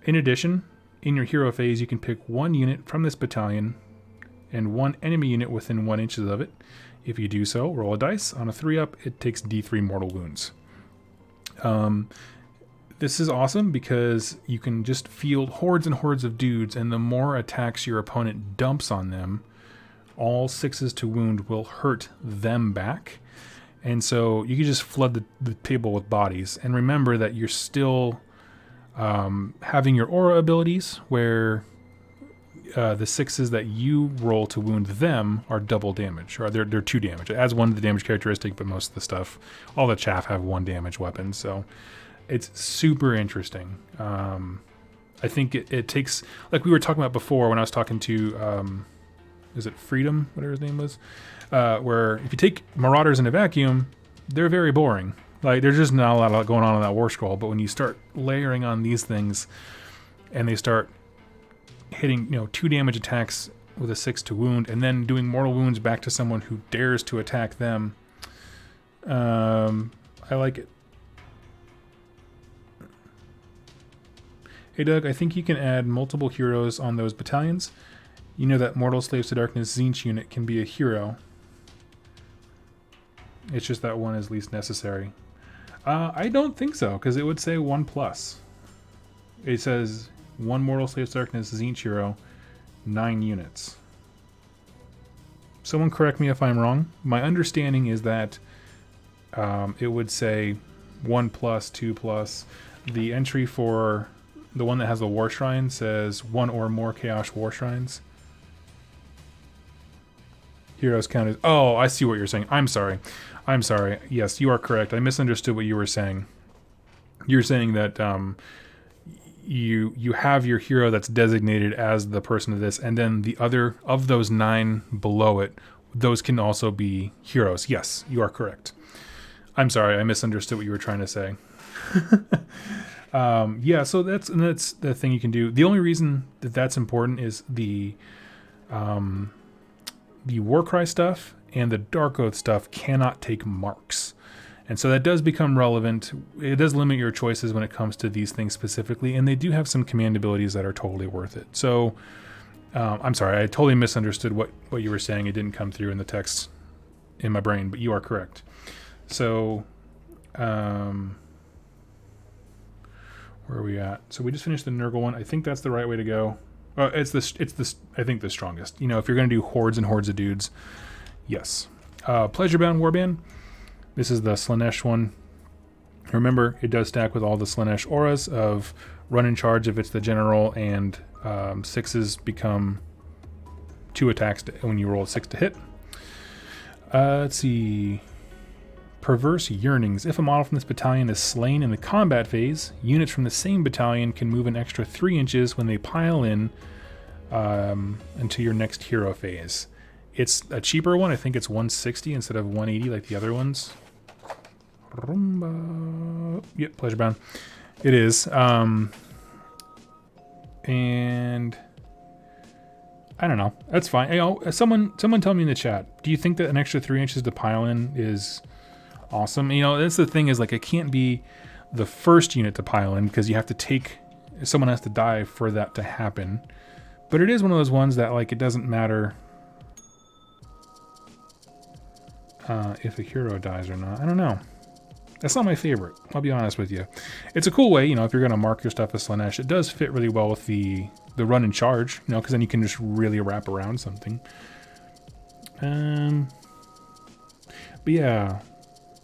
In addition, in your hero phase, you can pick 1 unit from this battalion and 1 enemy unit within 1 inch of it. If you do so, roll a dice. On a 3-up, it takes D3 mortal wounds. This is awesome because you can just field hordes and hordes of dudes, and the more attacks your opponent dumps on them, all 6s to wound will hurt them back. And so you can just flood the table with bodies. And remember that you're still having your aura abilities where the 6s that you roll to wound them are double damage, or they're 2 damage. It adds 1 to the damage characteristic, but most of the stuff, all the chaff have 1 damage weapons. So it's super interesting. I think it takes, like we were talking about before when I was talking to, is it Freedom, whatever his name was? Where if you take Marauders in a vacuum, they're very boring. Like, there's just not a lot going on in that war scroll. But when you start layering on these things, and they start hitting, 2 damage attacks with a 6 to wound, and then doing mortal wounds back to someone who dares to attack them, I like it. Hey Doug, I think you can add multiple heroes on those battalions. You know that Mortal Slaves to Darkness Tzeentch unit can be a hero. It's just that one is least necessary. I don't think so, because it would say 1+. It says 1 Mortal Slaves to Darkness Tzeentch hero, 9 units. Someone correct me if I'm wrong. My understanding is that it would say 1+, 2+. The entry for the one that has the War Shrine says 1 or more Chaos War Shrines. Heroes count as... Oh, I see what you're saying. I'm sorry. Yes, you are correct. I misunderstood what you were saying. You're saying that you have your hero that's designated as the person of this, and then the other of those 9 below it, those can also be heroes. Yes, you are correct. I'm sorry. I misunderstood what you were trying to say. Yeah, so that's the thing you can do. The only reason that that's important is the Warcry stuff and the Dark Oath stuff cannot take marks. And so that does become relevant. It does limit your choices when it comes to these things specifically, and they do have some command abilities that are totally worth it. So, I'm sorry, I totally misunderstood what you were saying. It didn't come through in the text in my brain, but you are correct. So, where are we at? So we just finished the Nurgle one. I think that's the right way to go. It's this. I think the strongest. If you're going to do hordes and hordes of dudes, yes. Pleasurebound Warband. This is the Slaanesh one. Remember, it does stack with all the Slaanesh auras of run in charge if it's the general, and 6s become 2 attacks when you roll a 6 to hit. Let's see. Perverse Yearnings. If a model from this battalion is slain in the combat phase, units from the same battalion can move an extra 3 inches when they pile in into your next hero phase. It's a cheaper one. I think it's 160 instead of 180 like the other ones. Yep, Pleasurebound. It is. And I don't know. That's fine. Someone tell me in the chat. Do you think that an extra 3 inches to pile in is awesome. You know, that's the thing is, like, it can't be the first unit to pile in because you have to take, someone has to die for that to happen. But it is one of those ones that, like, it doesn't matter if a hero dies or not. I don't know. That's not my favorite, I'll be honest with you. It's a cool way, you know, if you're going to mark your stuff as Slanesh, it does fit really well with the run and charge, you know, because then you can just really wrap around something. But yeah,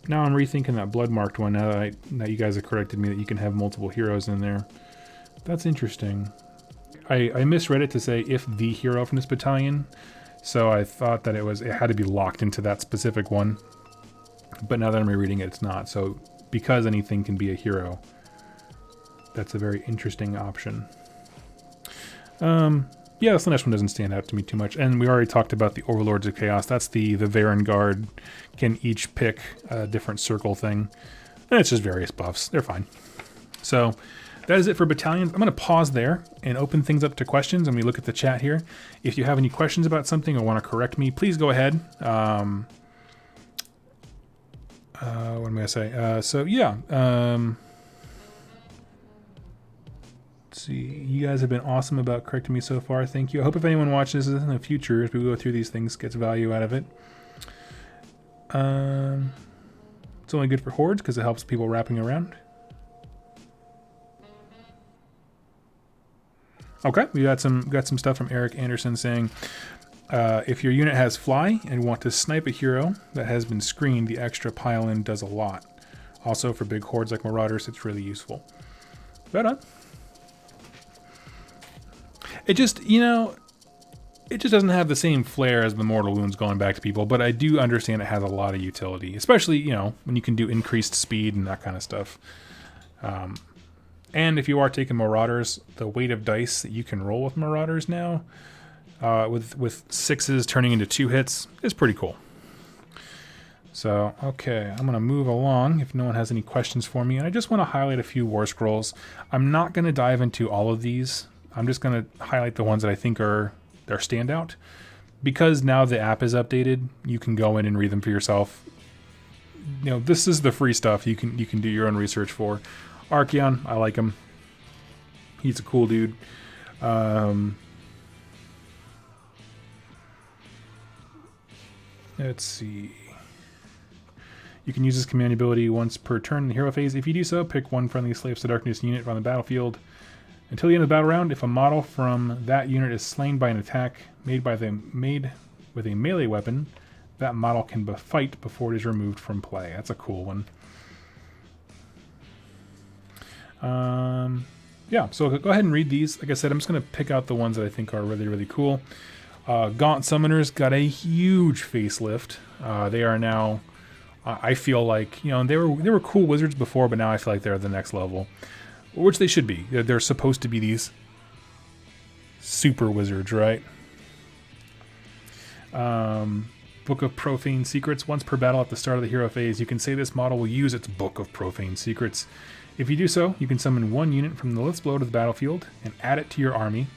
now I'm rethinking that blood marked one now that you guys have corrected me that you can have multiple heroes in there. That's interesting. I misread it to say if the hero from this battalion, so I thought that it had to be locked into that specific one. But now that I'm rereading it, it's not. So because anything can be a hero, that's a very interesting option. Yeah, the Slanesh one doesn't stand out to me too much. And we already talked about the Overlords of Chaos. That's the Varen Guard can each pick a different circle thing. And it's just various buffs. They're fine. So that is it for battalions. I'm going to pause there and open things up to questions. And we look at the chat here. If you have any questions about something or want to correct me, please go ahead. What am I going to say? So yeah, let's see. You guys have been awesome about correcting me so far. Thank you. I hope if anyone watches this in the future, as we go through these things, gets value out of it. It's only good for hordes because it helps people wrapping around. Okay, we got some stuff from Eric Anderson saying, if your unit has fly and want to snipe a hero that has been screened, the extra pile-in does a lot. Also, for big hordes like Marauders, it's really useful. Right on. It just, you know, it just doesn't have the same flair as the Mortal Wounds going back to people, but I do understand it has a lot of utility, especially, you know, when you can do increased speed and that kind of stuff. And if you are taking Marauders, the weight of dice that you can roll with Marauders now, with 6s turning into 2 hits, is pretty cool. So, okay, I'm going to move along if no one has any questions for me. And I just want to highlight a few War Scrolls. I'm not going to dive into all of these. I'm just going to highlight the ones that I think are their standout. Because now the app is updated, you can go in and read them for yourself. You know, this is the free stuff you can do your own research for. Arcahaon, I like him. He's a cool dude. Let's see. You can use this command ability once per turn in the hero phase. If you do so, pick one friendly Slaves to Darkness unit from the battlefield. Until the end of the battle round, if a model from that unit is slain by an attack made with a melee weapon, that model can fight before it is removed from play. That's a cool one. Yeah, so go ahead and read these. Like I said, I'm just going to pick out the ones that I think are really, really cool. Gaunt Summoners got a huge facelift. They are now, I feel like, you know, they were cool wizards before, but now I feel like they're the next level, which they should be. They're supposed to be these super wizards, right? Book of Profane Secrets. Once per battle at the start of the hero phase, you can say this model will use its Book of Profane Secrets. If you do so, you can summon one unit from the list below to the battlefield and add it to your army.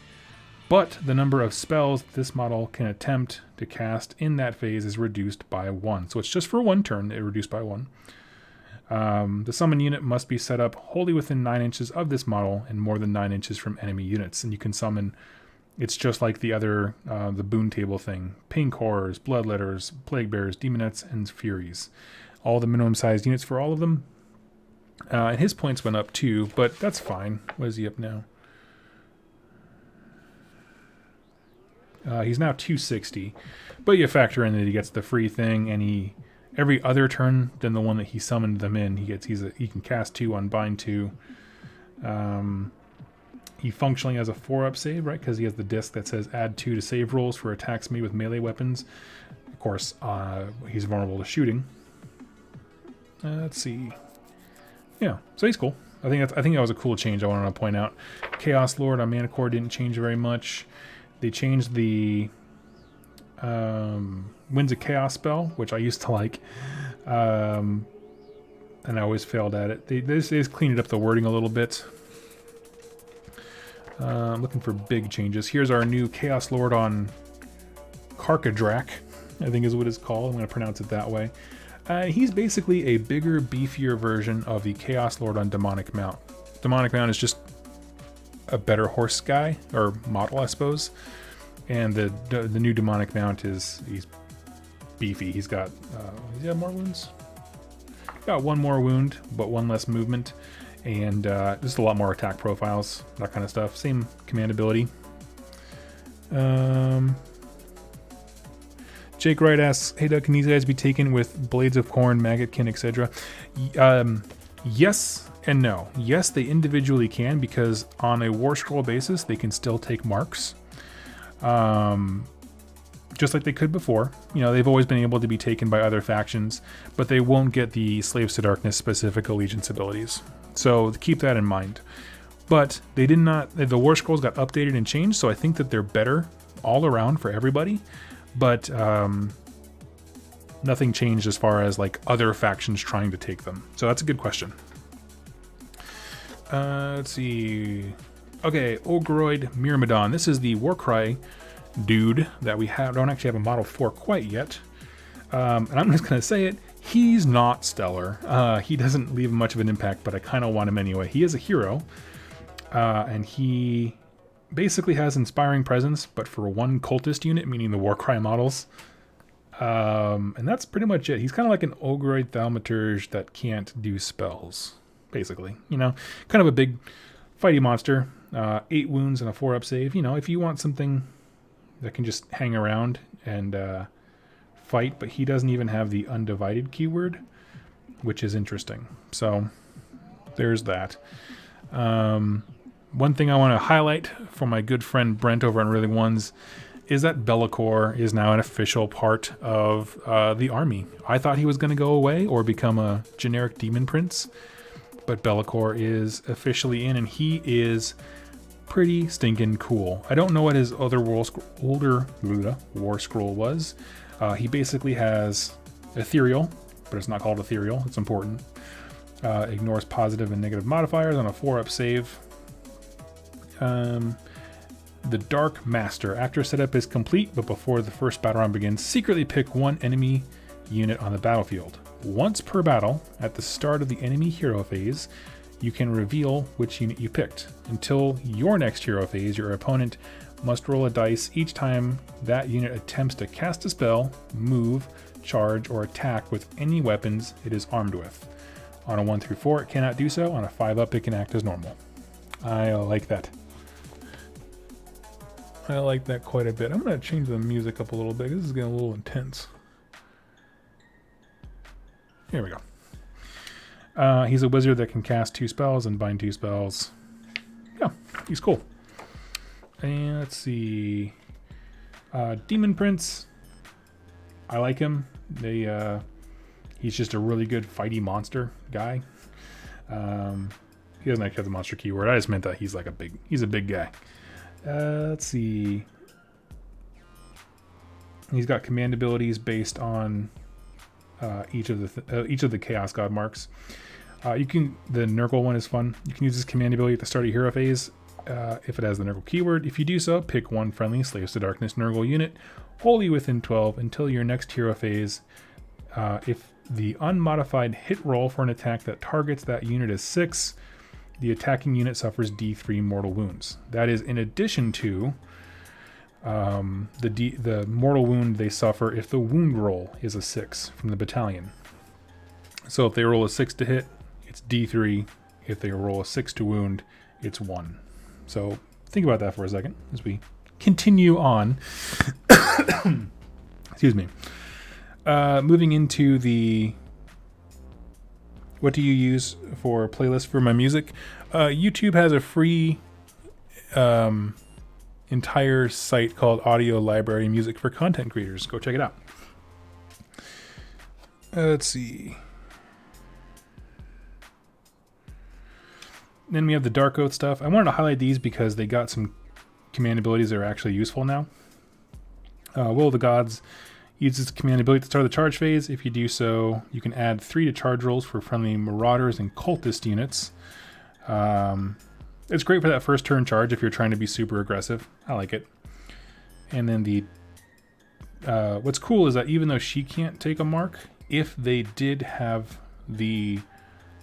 But the number of spells this model can attempt to cast in that phase is reduced by 1. So it's just for one turn, it's reduced by 1. The summon unit must be set up wholly within 9 inches of this model and more than 9 inches from enemy units. And you can summon, it's just like the other, the boon table thing. Pink Horrors, Bloodletters, Plague Bears, Demonettes, and Furies. All the minimum sized units for all of them. And his points went up too, but that's fine. What is he up now? He's now 260, but you factor in that he gets the free thing, and every other turn than the one that he summoned them in, he can cast 2, unbind 2. He functionally has a 4-up save, right? Because he has the disc that says add 2 to save rolls for attacks made with melee weapons. Of course, he's vulnerable to shooting. Let's see. Yeah, so he's cool. I think that was a cool change I wanted to point out. Chaos Lord on Mana Core didn't change very much. They changed the Winds of Chaos spell, which I used to like, and I always failed at it. They just cleaned up the wording a little bit. I'm looking for big changes. Here's our new Chaos Lord on Karkadrak, I think is what it's called. I'm going to pronounce it that way. He's basically a bigger, beefier version of the Chaos Lord on Demonic Mount. Demonic Mount is just a better horse guy, or model, I suppose. And the new Demonic Mount he's beefy. He's got, does he have more wounds? Got one more wound, but one less movement. And just a lot more attack profiles, that kind of stuff. Same command ability. Jake Wright asks, hey Doug, can these guys be taken with Blades of Corn, Maggotkin, etc.? Yes and no. Yes, they individually can, because on a War Scroll basis, they can still take marks. Just like they could before. You know, they've always been able to be taken by other factions, but they won't get the Slaves to Darkness specific allegiance abilities. So keep that in mind. But they did not, the War Scrolls got updated and changed, so I think that they're better all around for everybody. But nothing changed as far as like other factions trying to take them. So that's a good question. Let's see. Okay, Ogoroid Myrmidon. This is the Warcry dude that we don't actually have a model for quite yet. And I'm just going to say it. He's not stellar. He doesn't leave much of an impact, but I kind of want him anyway. He is a hero. And he basically has Inspiring Presence, but for one cultist unit, meaning the Warcry models. And that's pretty much it. He's kind of like an Ogoroid Thaumaturge that can't do spells, basically. You know, kind of a big fighty monster. 8 wounds and a 4-up save. You know, if you want something that can just hang around and fight, but he doesn't even have the Undivided keyword, which is interesting. So there's that. One thing I want to highlight for my good friend Brent over on Really Ones is that Be'lakor is now an official part of the army. I thought he was going to go away or become a generic demon prince, but Be'lakor is officially in, and he is pretty stinking cool. I don't know what his other War Scroll was. He basically has Ethereal, but it's not called Ethereal. It's important. Ignores positive and negative modifiers on a 4-up save. The Dark Master. After setup is complete, but before the first battle round begins, secretly pick one enemy unit on the battlefield. Once per battle, at the start of the enemy hero phase, you can reveal which unit you picked. Until your next hero phase, your opponent must roll a dice each time that unit attempts to cast a spell, move, charge, or attack with any weapons it is armed with. On a 1 through 4, it cannot do so. On a 5-up, it can act as normal. I like that. I like that quite a bit. I'm going to change the music up a little bit. This is getting a little intense. Here we go. He's a wizard that can cast 2 spells and bind 2 spells. Yeah, he's cool. And let's see. Demon Prince. I like him. He's just a really good fighty monster guy. He doesn't actually have the monster keyword. I just meant that he's like he's a big guy. Let's see. He's got command abilities based on each of the Chaos God marks. The Nurgle one is fun. You can use this command ability at the start of your hero phase if it has the Nurgle keyword. If you do so, pick one friendly Slaves to Darkness Nurgle unit wholly within 12 until your next hero phase. If the unmodified hit roll for an attack that targets that unit is 6, the attacking unit suffers D3 mortal wounds. That is in addition to the mortal wound they suffer if the wound roll is a 6 from the battalion. So if they roll a 6 to hit, it's D3. If they roll a 6 to wound, it's 1. So think about that for a second as we continue on. Excuse me. Moving into the what do you use for playlists for my music? YouTube has a free entire site called Audio Library Music for Content Creators. Go check it out. Let's see. Then we have the Dark Oath stuff. I wanted to highlight these because they got some command abilities that are actually useful now. Will of the Gods uses command ability to start the charge phase. If you do so, you can add 3 to charge rolls for friendly Marauders and Cultist units. It's great for that first turn charge if you're trying to be super aggressive. I like it. And then what's cool is that even though she can't take a mark, if they did have the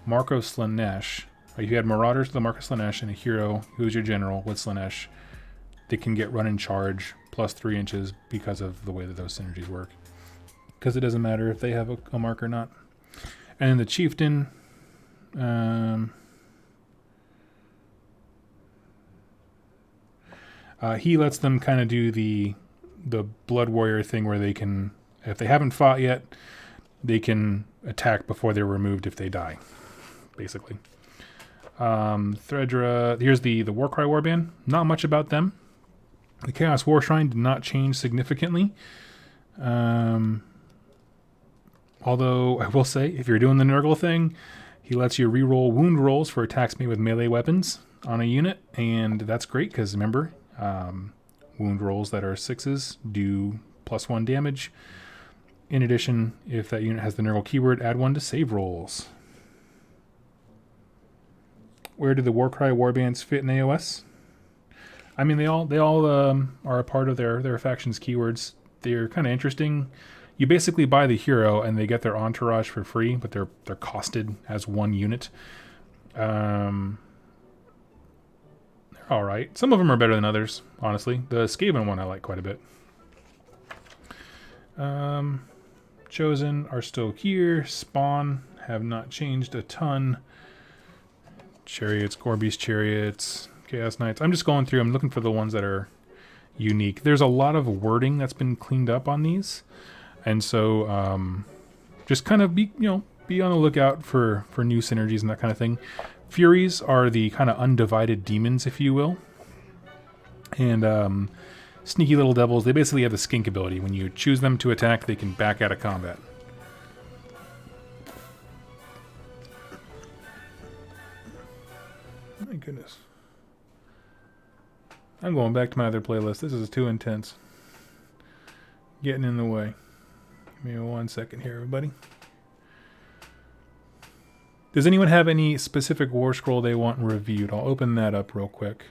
Marco Slanesh, you had Marauders with the Marco Slanesh and a hero who's your general with Slanesh, they can get run and charge plus 3 inches because of the way that those synergies work. Because it doesn't matter if they have a mark or not. And then the Chieftain, he lets them kind of do the Blood Warrior thing where they can, if they haven't fought yet, they can attack before they're removed if they die, basically. Thredra, here's the Warcry Warband. Not much about them. The Chaos War Shrine did not change significantly. Although, I will say, if you're doing the Nurgle thing, he lets you reroll wound rolls for attacks made with melee weapons on a unit, and that's great, because remember, wound rolls that are 6s do +1 damage. In addition, if that unit has the Nurgle keyword, add 1 to save rolls. Where do the Warcry Warbands fit in AOS? I mean, they all are a part of their faction's keywords. They're kind of interesting. You basically buy the hero and they get their entourage for free, but they're costed as 1 unit. They're all right. Some of them are better than others, honestly. The Skaven one I like quite a bit. Chosen are still here. Spawn have not changed a ton. Chariots, Gorby's Chariots, Chaos Knights. I'm just going through. I'm looking for the ones that are unique. There's a lot of wording that's been cleaned up on these. And so just kind of be on the lookout for new synergies and that kind of thing. Furies are the kind of undivided demons, if you will. And sneaky little devils, they basically have the skink ability. When you choose them to attack, they can back out of combat. My goodness. I'm going back to my other playlist. This is too intense. Getting in the way. Give me 1 second here, everybody. Does anyone have any specific war scroll they want reviewed? I'll open that up real quick.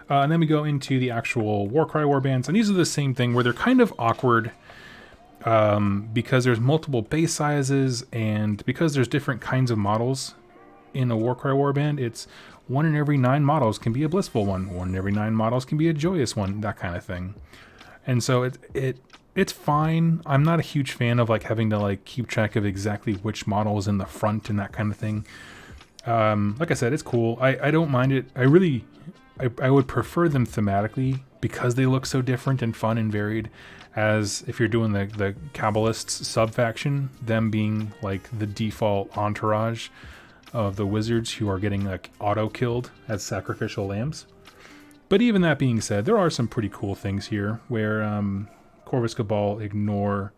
And then we go into the actual Warcry warbands. And these are the same thing where they're kind of awkward because there's multiple base sizes and because there's different kinds of models in a Warcry warband. It's 1 in every 9 models can be a blissful one. 1 in every 9 models can be a joyous one. That kind of thing. And so it's fine. I'm not a huge fan of having to keep track of exactly which model is in the front and that kind of thing. Like I said, it's cool. I don't mind it. I would prefer them thematically because they look so different and fun and varied, as if you're doing the Kabbalists sub-faction, them being the default entourage of the wizards who are getting auto-killed as sacrificial lambs. But even that being said, there are some pretty cool things here where Corvus Cabal ignore...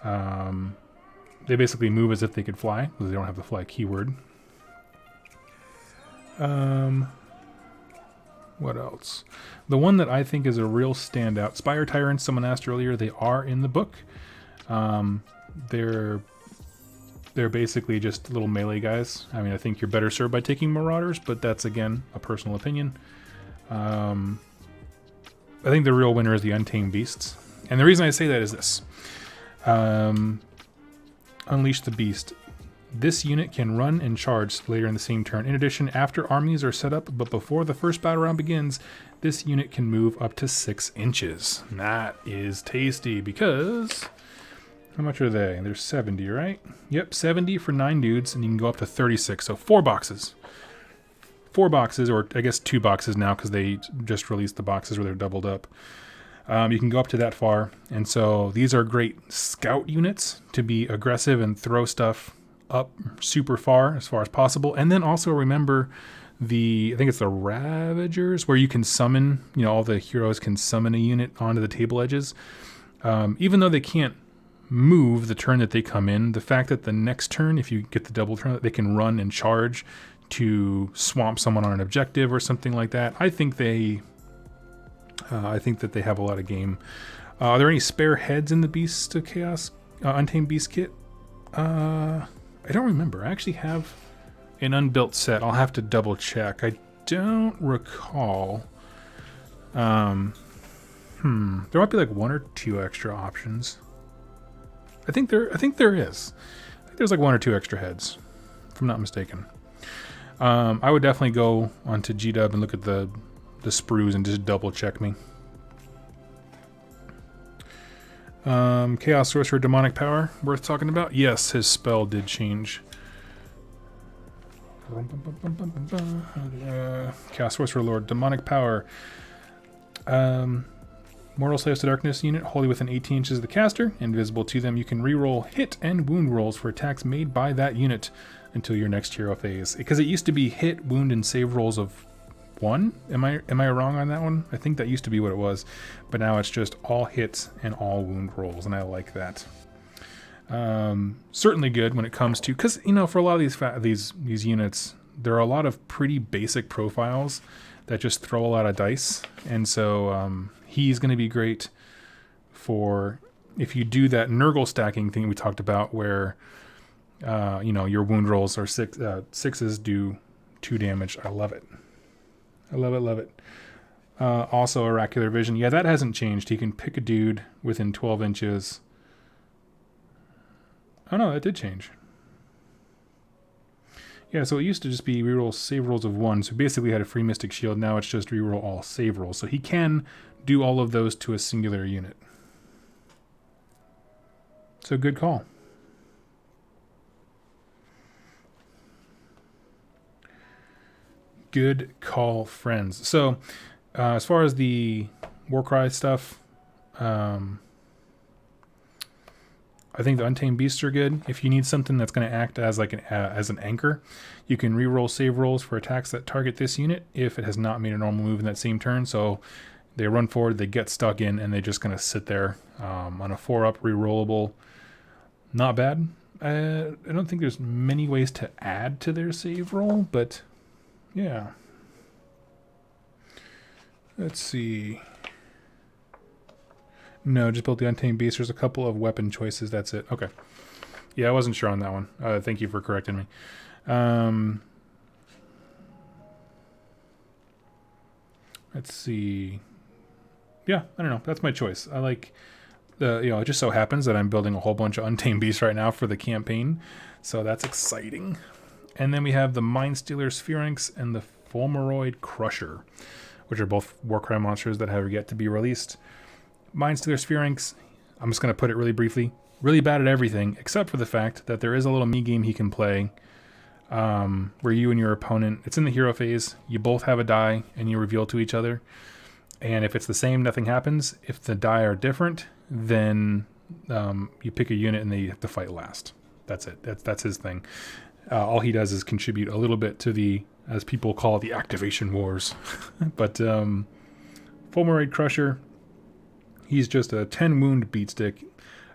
they basically move as if they could fly, because they don't have the fly keyword. What else? The one that I think is a real standout, Spire Tyrants, someone asked earlier, they are in the book. They're basically just little melee guys. I mean, I think you're better served by taking Marauders, but that's, again, a personal opinion. I think the real winner is the Untamed Beasts. And the reason I say that is this. Unleash the Beast. This unit can run and charge later in the same turn. In addition, after armies are set up, but before the first battle round begins, this unit can move up to 6 inches. And that is tasty because... How much are they? They're 70, right? Yep, 70 for 9 dudes, and you can go up to 36. So 4 boxes. 4 boxes, or I guess 2 boxes now because they just released the boxes where they're doubled up. You can go up to that far. And so these are great scout units to be aggressive and throw stuff up super far as possible. And then also remember I think it's the Ravagers, where you can summon, all the heroes can summon a unit onto the table edges. Even though they can't move the turn that they come in, the fact that the next turn, if you get the double turn, they can run and charge to swamp someone on an objective or something like that. I think that they have a lot of game. Are there any spare heads in the Beast of Chaos Untamed Beast kit? I don't remember. I actually have an unbuilt set. I'll have to double check. I don't recall. There might be like 1 or 2 extra options. I think there is. I think there's like 1 or 2 extra heads, if I'm not mistaken. I would definitely go onto GW and look at the sprues and just double check me. Chaos Sorcerer Demonic Power, worth talking about? Yes, his spell did change. Chaos Sorcerer Lord, Demonic Power. Mortal Slaves to Darkness unit, wholly within 18 inches of the caster, invisible to them. You can reroll hit and wound rolls for attacks made by that unit until your next hero phase. Because it used to be hit, wound, and save rolls of 1. Am I wrong on that one? I think that used to be what it was, but now it's just all hits and all wound rolls, and I like that. Certainly good when it comes to, because for a lot of these units, there are a lot of pretty basic profiles that just throw a lot of dice, and so he's going to be great for if you do that Nurgle stacking thing we talked about, where your wound rolls are 6s do 2 damage. I love it. I love it. Also, Oracular Vision. Yeah, that hasn't changed. He can pick a dude within 12 inches. Oh no, that did change. Yeah, so it used to just be reroll save rolls of 1. So basically had a free Mystic Shield. Now it's just reroll all save rolls. So he can do all of those to a singular unit. So good call. Good call, friends. So as far as the Warcry stuff, I think the Untamed Beasts are good. If you need something that's going to act as like as an anchor, you can reroll save rolls for attacks that target this unit if it has not made a normal move in that same turn. So they run forward, they get stuck in, and they're just going to sit there on a 4-up rerollable. Not bad. I don't think there's many ways to add to their save roll, but yeah. Let's see. No, just built the Untamed Beast. There's a couple of weapon choices. That's it. Okay. Yeah, I wasn't sure on that one. Thank you for correcting me. Let's see. Yeah, I don't know. That's my choice. I like it just so happens that I'm building a whole bunch of Untamed Beasts right now for the campaign. So that's exciting. And then we have the Mindstealer Sphinx and the Fulmoroid Crusher, which are both Warcry monsters that have yet to be released. Mindstealer Sphinx, I'm just going to put it really briefly, really bad at everything, except for the fact that there is a little mini-game he can play where you and your opponent, it's in the hero phase, you both have a die and you reveal to each other. And if it's the same, nothing happens. If the die are different, then you pick a unit and they have to fight last. That's it. That's his thing. All he does is contribute a little bit to the, as people call it, the activation wars. But Fulmoroid Crusher, he's just a 10 wound beatstick,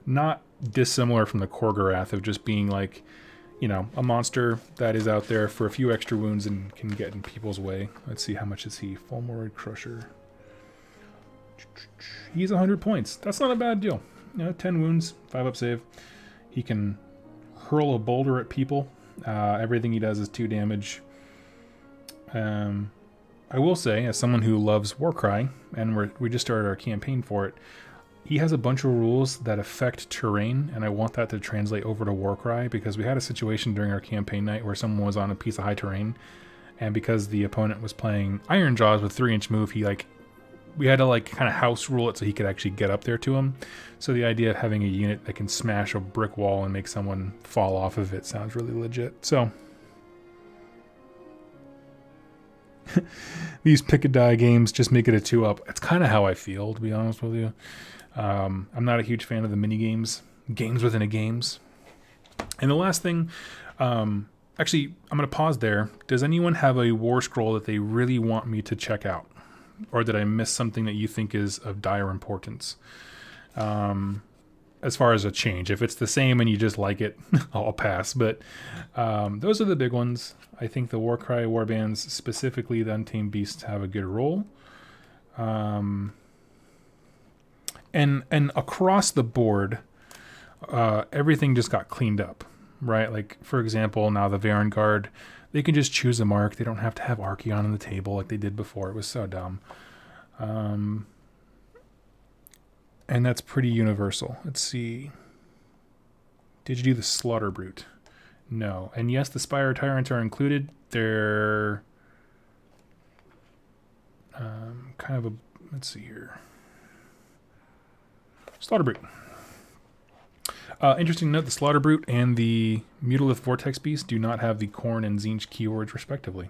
not dissimilar from the Korgorath of just being like, a monster that is out there for a few extra wounds and can get in people's way. Let's see, how much is he? Fulmoroid Crusher. He's 100 points. That's not a bad deal. 10 wounds, 5-up save. He can hurl a boulder at people. Everything he does is 2 damage. I will say, as someone who loves Warcry, and we just started our campaign for it, he has a bunch of rules that affect terrain, and I want that to translate over to Warcry, because we had a situation during our campaign night where someone was on a piece of high terrain, and because the opponent was playing Iron Jaws with 3-inch move, we had to kind of house rule it so he could actually get up there to him. So the idea of having a unit that can smash a brick wall and make someone fall off of it sounds really legit. So these pick-a-die games just make it a 2-up. It's kind of how I feel, to be honest with you. I'm not a huge fan of the mini-games, games within a games. And the last thing, actually, I'm going to pause there. Does anyone have a war scroll that they really want me to check out? Or did I miss something that you think is of dire importance? As far as a change. If it's the same and you just like it, I'll pass. But those are the big ones. I think the Warcry warbands, specifically the Untamed Beasts, have a good role. And across the board, everything just got cleaned up, right? Like, for example, now the Varangard, they can just choose a mark. They don't have to have Arcahaon on the table like they did before. It was so dumb. And that's pretty universal. Let's see. Did you do the Slaughter Brute? No. And yes, the Spire Tyrants are included. They're kind of a... Let's see here. Slaughter Brute. Interesting note, the Slaughter Brute and the Mutalith Vortex Beast do not have the Khorne and Tzeentch keywords, respectively.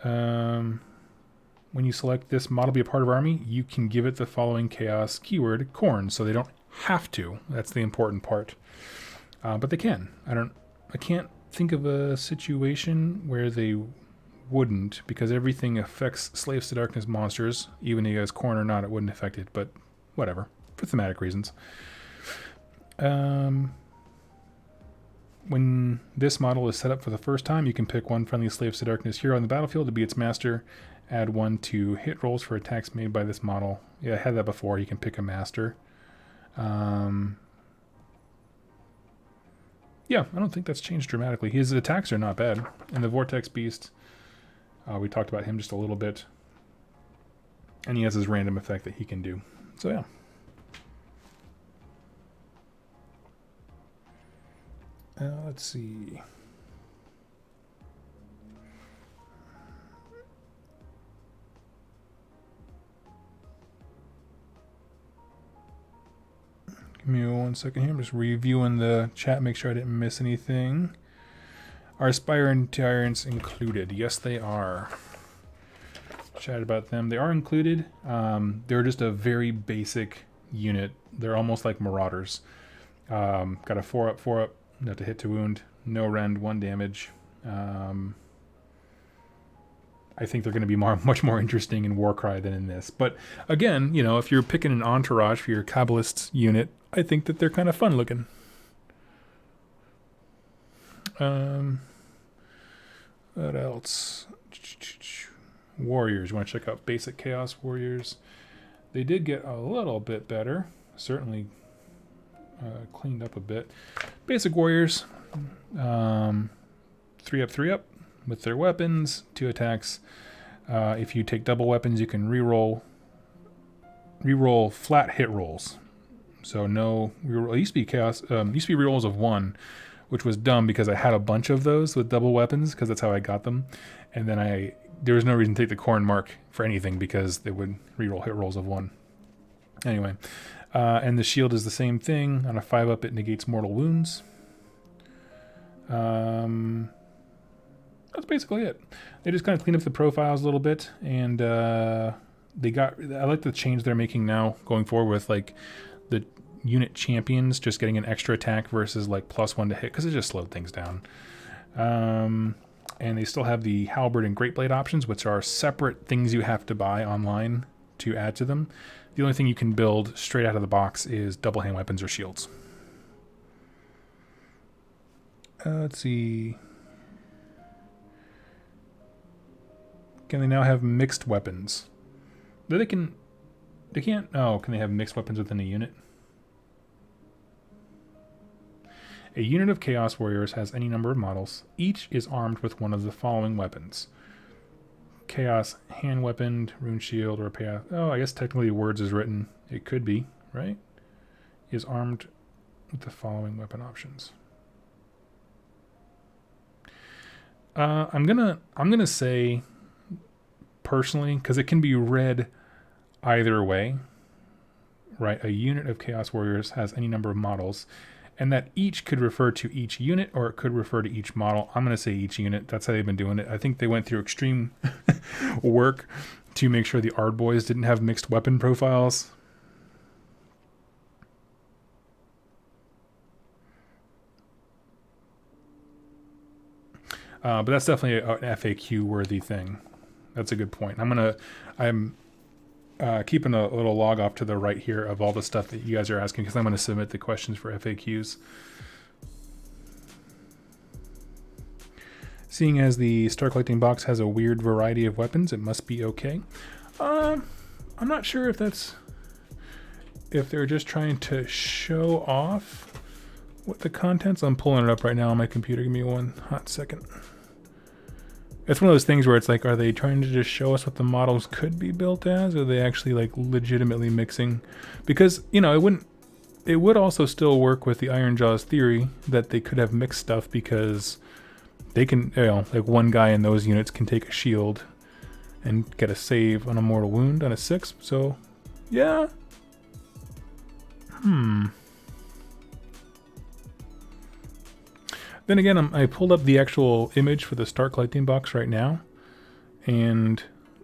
When you select this model be a part of army, you can give it the following chaos keyword, Khorne, so they don't have to. That's the important part. But they can. I can't think of a situation where they wouldn't, because everything affects Slaves to Darkness monsters. Even if it has Khorne or not, it wouldn't affect it, but whatever, for thematic reasons. When this model is set up for the first time, you can pick one friendly Slaves to Darkness hero on the battlefield to be its master. Add 1 to hit rolls for attacks made by this model. Yeah, I had that before. You can pick a master. Yeah, I don't think that's changed dramatically. His attacks are not bad. And the Vortex Beast, we talked about him just a little bit. And he has his random effect that he can do. So yeah. Let's see. Give me 1 second here. I'm just reviewing the chat, make sure I didn't miss anything. Are Spire and Tyrants included? Yes, they are. Chat about them. They are included. They're just a very basic unit. They're almost like Marauders. Got a 4-up, 4-up. Not to hit to wound. No rend, 1 damage. I think they're going to be much more interesting in Warcry than in this. But again, you know, if you're picking an entourage for your Kabbalist unit, I think that they're kind of fun looking. What else? Warriors. You want to check out basic Chaos Warriors. They did get a little bit better. Certainly cleaned up a bit. Basic Warriors. 3-up, 3-up. With their weapons, 2 attacks. If you take double weapons, you can reroll flat hit rolls. So no reroll. It used to be chaos. Used to be rerolls of 1, which was dumb because I had a bunch of those with double weapons because that's how I got them. And then there was no reason to take the Khorne mark for anything because they would reroll hit rolls of 1. Anyway, and the shield is the same thing. On a 5-up, it negates mortal wounds. That's basically it. They just kind of cleaned up the profiles a little bit, and I like the change they're making now going forward with like the unit champions just getting an extra attack versus like +1 to hit, because it just slowed things down. And they still have the halberd and great blade options, which are separate things you have to buy online to add to them. The only thing you can build straight out of the box is double hand weapons or shields. Let's see. Can they now have mixed weapons? They can't. Oh, can they have mixed weapons within a unit? A unit of Chaos Warriors has any number of models. Each is armed with one of the following weapons. Chaos hand weapon, rune shield, or chaos. Oh, I guess technically words is written. It could be, right? Is armed with the following weapon options. I'm gonna say personally, because it can be read either way, right? A unit of Chaos Warriors has any number of models, and that each could refer to each unit or it could refer to each model. I'm going to say each unit. That's how they've been doing it. I think they went through extreme work to make sure the Ardboys didn't have mixed weapon profiles. But that's definitely an FAQ worthy thing. That's a good point. I'm keeping a little log off to the right here of all the stuff that you guys are asking, because I'm going to submit the questions for FAQs. Seeing as the Star Collecting box has a weird variety of weapons, it must be okay. I'm not sure if they're just trying to show off what the contents. I'm pulling it up right now on my computer. Give me one hot second. It's one of those things where it's like, are they trying to just show us what the models could be built as? Or are they actually like legitimately mixing? Because, you know, it would also still work with the Iron Jaws theory that they could have mixed stuff, because they can, you know, like one guy in those units can take a shield and get a save on a mortal wound on a 6. So, yeah. Then again, I pulled up the actual image for the Start Collecting box right now, and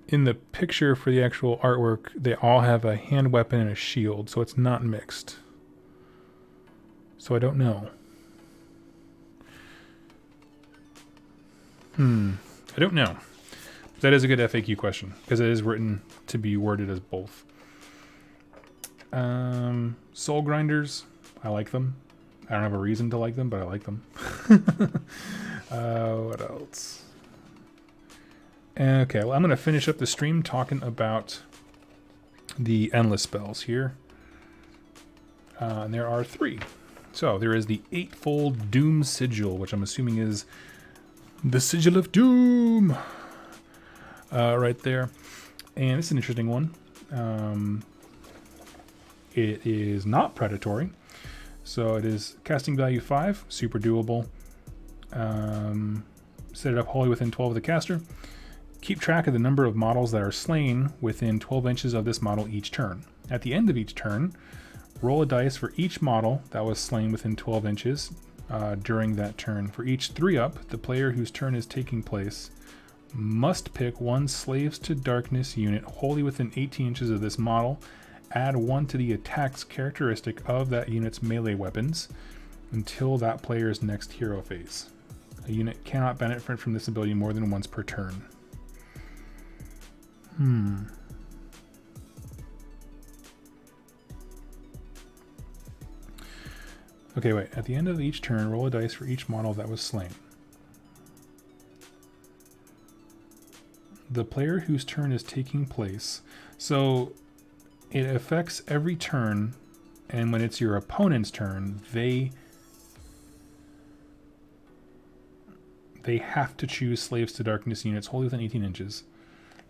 in the picture for the actual artwork, they all have a hand weapon and a shield, so it's not mixed. So I don't know. I don't know. That is a good FAQ question, because it is written to be worded as both. Soul Grinders, I like them. I don't have a reason to like them, but I like them. What else? Okay, well, I'm going to finish up the stream talking about the endless spells here. And there are 3. So there is the 8-fold Doom Sigil, which I'm assuming is the Sigil of Doom. Right there. And it's an interesting one. It is not predatory. So it is casting value 5, super doable. Set it up wholly within 12 of the caster. Keep track of the number of models that are slain within 12 inches of this model each turn. At the end of each turn, roll a dice for each model that was slain within 12 inches during that turn. For each 3-up, the player whose turn is taking place must pick one Slaves to Darkness unit wholly within 18 inches of this model. Add 1 to the attack's characteristic of that unit's melee weapons until that player's next hero phase. A unit cannot benefit from this ability more than once per turn. Okay, wait. At the end of each turn, roll a dice for each model that was slain. The player whose turn is taking place. So it affects every turn, and when it's your opponent's turn, they have to choose Slaves to Darkness units wholly within 18 inches.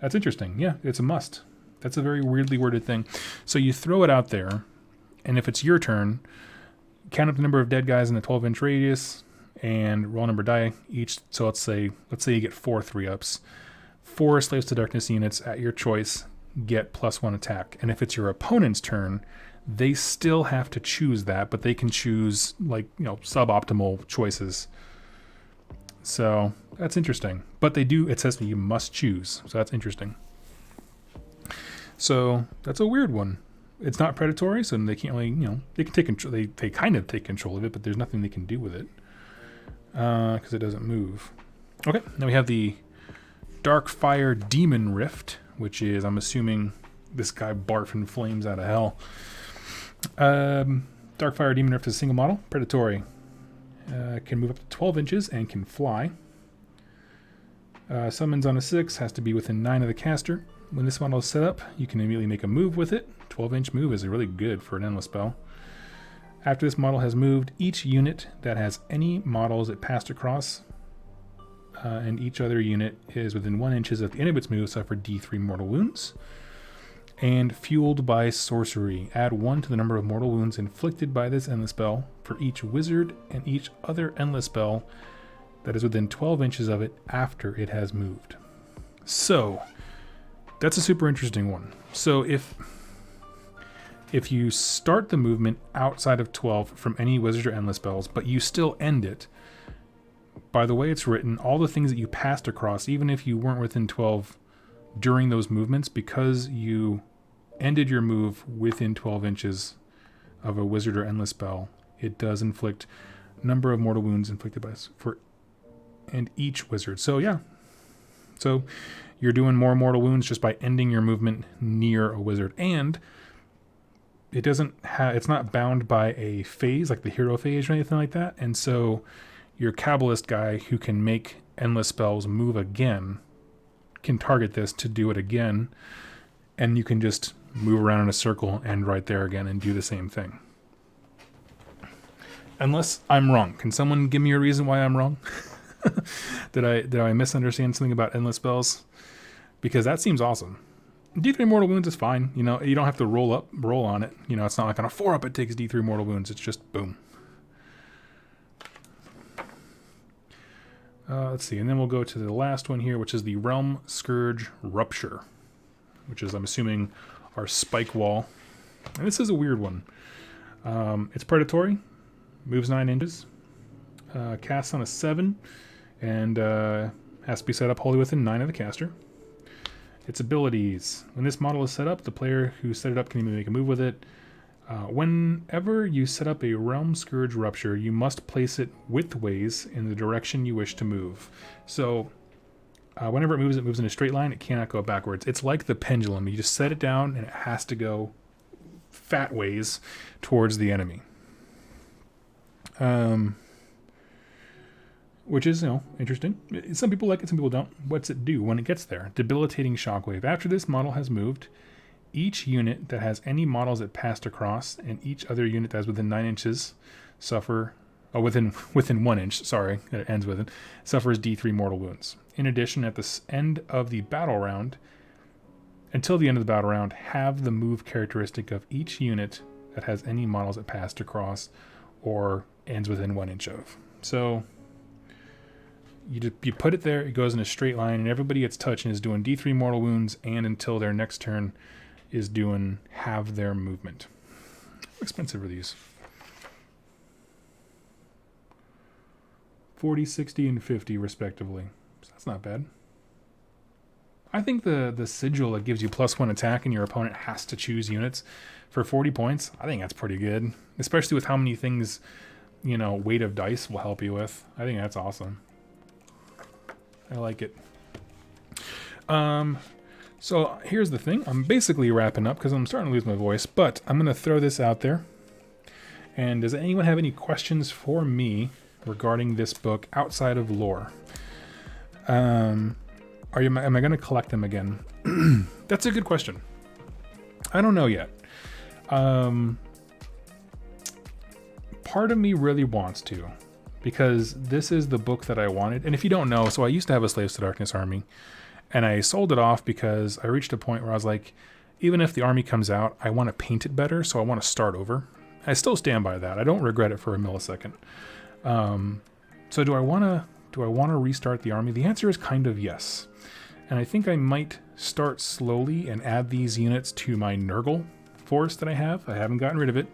That's interesting. Yeah, it's a must. That's a very weirdly worded thing. So you throw it out there, and if it's your turn, count up the number of dead guys in the 12-inch radius, and roll a number die each. So let's say you get 4 3-ups. 4 Slaves to Darkness units at your choice get +1 attack. And if it's your opponent's turn, they still have to choose that, but they can choose, like, you know, suboptimal choices. So that's interesting. But they do, it says that you must choose. So that's interesting. So that's a weird one. It's not predatory, so they can't really, you know, they can take control. They kind of take control of it, but there's nothing they can do with it because it doesn't move. Okay, now we have the Darkfire Demon Rift, which is, I'm assuming, this guy barfing flames out of hell. Darkfire Demon Rift is a single model, predatory. Can move up to 12 inches and can fly. Summons on a 6, has to be within 9 of the caster. When this model is set up, you can immediately make a move with it. 12-inch move is really good for an endless spell. After this model has moved, each unit that has any models it passed across and each other unit is within 1 inches of the end of its move suffer D3 mortal wounds. And fueled by sorcery, add 1 to the number of mortal wounds inflicted by this endless spell for each wizard and each other endless spell that is within 12 inches of it after it has moved. So that's a super interesting one. So if you start the movement outside of 12 from any wizard or endless spells, but you still end it, by the way it's written, all the things that you passed across, even if you weren't within 12 during those movements, because you ended your move within 12 inches of a wizard or endless spell, it does inflict number of mortal wounds inflicted by and each wizard. So yeah. So you're doing more mortal wounds just by ending your movement near a wizard. And it doesn't have, it's not bound by a phase, like the hero phase or anything like that. And so your Kabbalist guy who can make endless spells move again can target this to do it again. And you can just move around in a circle and right there again and do the same thing. Unless I'm wrong. Can someone give me a reason why I'm wrong? Did I misunderstand something about endless spells? Because that seems awesome. D3 mortal wounds is fine. You know, you don't have to roll on it. You know, it's not like on a 4-up it takes D3 mortal wounds. It's just boom. Let's see, and then we'll go to the last one here, which is the Realm Scourge Rupture, which is, I'm assuming, our spike wall. And this is a weird one. It's predatory, moves 9 inches, casts on a 7, and has to be set up wholly within 9 of the caster. Its abilities. When this model is set up, the player who set it up can even make a move with it. Whenever you set up a Realm Scourge Rupture, you must place it widthways in the direction you wish to move. So, whenever it moves in a straight line. It cannot go backwards. It's like the pendulum. You just set it down, and it has to go fat ways towards the enemy. Which is, interesting. Some people like it, some people don't. What's it do when it gets there? Debilitating Shockwave. After this model has moved, each unit that has any models it passed across, and each other unit that is within 9 inches suffer... Oh, within 1 inch, sorry, that it ends with it, suffers D3 mortal wounds. In addition, at the end of the battle round, until the end of the battle round, have the move characteristic of each unit that has any models it passed across or ends within 1 inch of. So... You put it there, it goes in a straight line, and everybody it's touching is doing D3 mortal wounds, and until their next turn is doing half their movement. How expensive are these? 40, 60, and 50 respectively. So that's not bad. I think the sigil that gives you +1 attack and your opponent has to choose units for 40 points, I think that's pretty good. Especially with how many things, weight of dice will help you with. I think that's awesome. I like it. So here's the thing. I'm basically wrapping up because I'm starting to lose my voice, but I'm going to throw this out there. And does anyone have any questions for me regarding this book outside of lore? Am I going to collect them again? That's a good question. I don't know yet. Part of me really wants to. Because this is the book that I wanted. And if you don't know, so I used to have a Slaves to Darkness army. And I sold it off because I reached a point where I was like, even if the army comes out, I want to paint it better, so I want to start over. I still stand by that. I don't regret it for a millisecond. So do I want to restart the army? The answer is kind of yes. And I think I might start slowly and add these units to my Nurgle force that I have. I haven't gotten rid of it.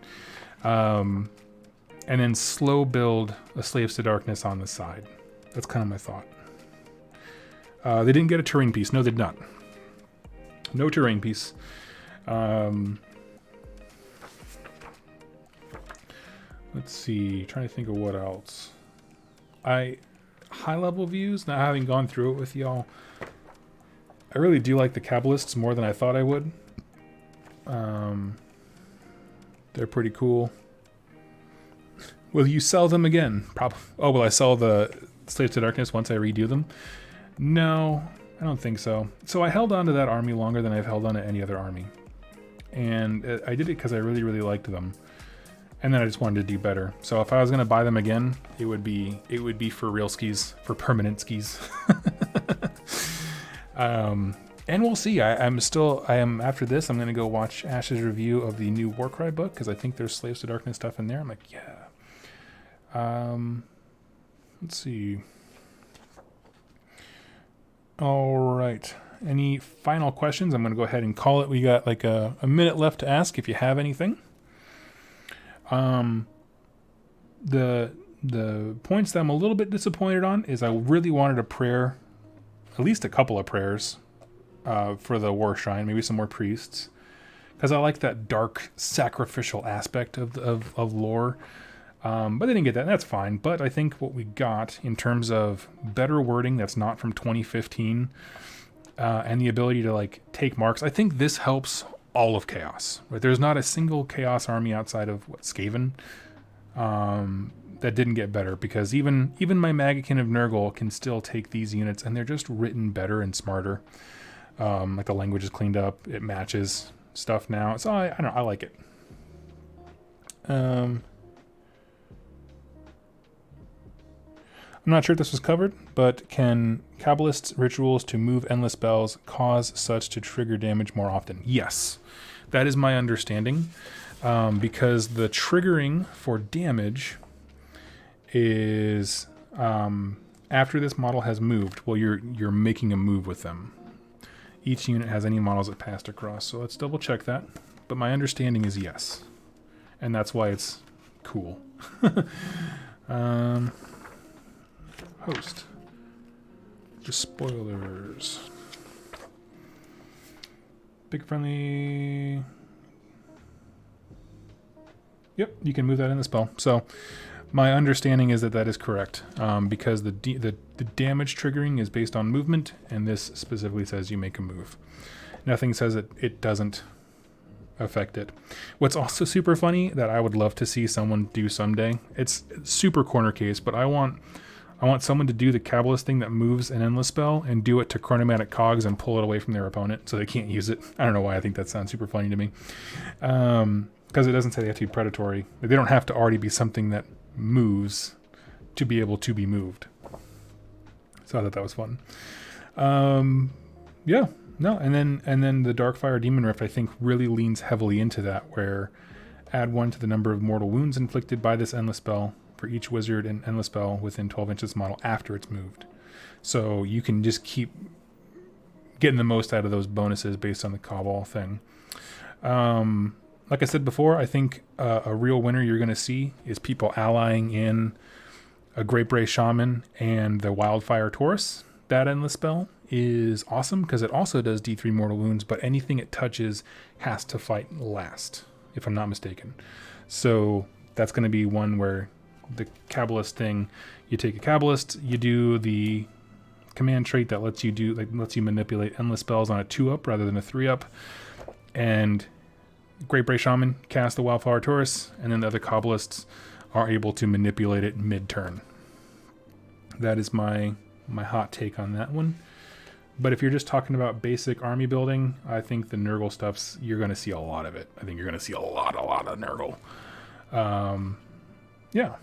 And then slow build a Slaves to Darkness on the side. That's kind of my thought. They didn't get a terrain piece. No, they did not. No terrain piece. Let's see. Trying to think of what else. High level views, not having gone through it with y'all. I really do like the Kabbalists more than I thought I would. They're pretty cool. Will you sell them again? Oh, will I sell the Slaves to Darkness once I redo them? No, I don't think so. So I held on to that army longer than I've held on to any other army. And I did it because I really, really liked them. And then I just wanted to do better. So if I was going to buy them again, it would be for real skis, for permanent skis. And we'll see. I am after this, I'm going to go watch Ash's review of the new Warcry book because I think there's Slaves to Darkness stuff in there. I'm like, yeah. Let's see. All right. Any final questions? I'm going to go ahead and call it. We got like a minute left to ask if you have anything. The points that I'm a little bit disappointed on is I really wanted a prayer, at least a couple of prayers, for the War Shrine, maybe some more priests, because I like that dark sacrificial aspect of lore. But they didn't get that, and that's fine. But I think what we got in terms of better wording that's not from 2015, and the ability to take marks, I think this helps all of Chaos. Right? There's not a single Chaos army outside of Skaven that didn't get better, because even my Magakin of Nurgle can still take these units, and they're just written better and smarter. The language is cleaned up, it matches stuff now. So I don't know, I like it. I'm not sure if this was covered, but can Kabbalist's rituals to move endless spells cause such to trigger damage more often? Yes, that is my understanding, because the triggering for damage is after this model has moved. Well, you're making a move with them. Each unit has any models it passed across, so let's double check that. But my understanding is yes, and that's why it's cool. Host. Despoilers. Big friendly. Yep, you can move that in the spell. So my understanding is that that is correct, because the damage triggering is based on movement, and this specifically says you make a move. Nothing says it doesn't affect it. What's also super funny that I would love to see someone do someday, it's super corner case, but I want someone to do the Kabbalist thing that moves an endless spell and do it to chronomatic cogs and pull it away from their opponent so they can't use it. I don't know why I think that sounds super funny to me. Because it doesn't say they have to be predatory. They don't have to already be something that moves to be able to be moved. So I thought that was fun. Yeah, no, and then the Darkfire Demon Rift I think really leans heavily into that, where add 1 to the number of mortal wounds inflicted by this endless spell for each wizard and endless spell within 12 inches of the model after it's moved. So you can just keep getting the most out of those bonuses based on the Cabal thing. Like I said before, I think a real winner you're going to see is people allying in a Great Bray Shaman and the Wildfire Taurus. That endless spell is awesome because it also does D3 mortal wounds, but anything it touches has to fight last, if I'm not mistaken. So that's going to be one where the Kabbalist thing, you take a Kabbalist, you do the command trait that lets you manipulate endless spells on a 2-up rather than a 3-up, and Great Bray Shaman cast the Wildfire Taurus, and then the other Kabbalists are able to manipulate it mid-turn. That is my hot take on that one. But if you're just talking about basic army building, I think the Nurgle stuff's, you're going to see a lot of it. I think you're going to see a lot of Nurgle. Yeah.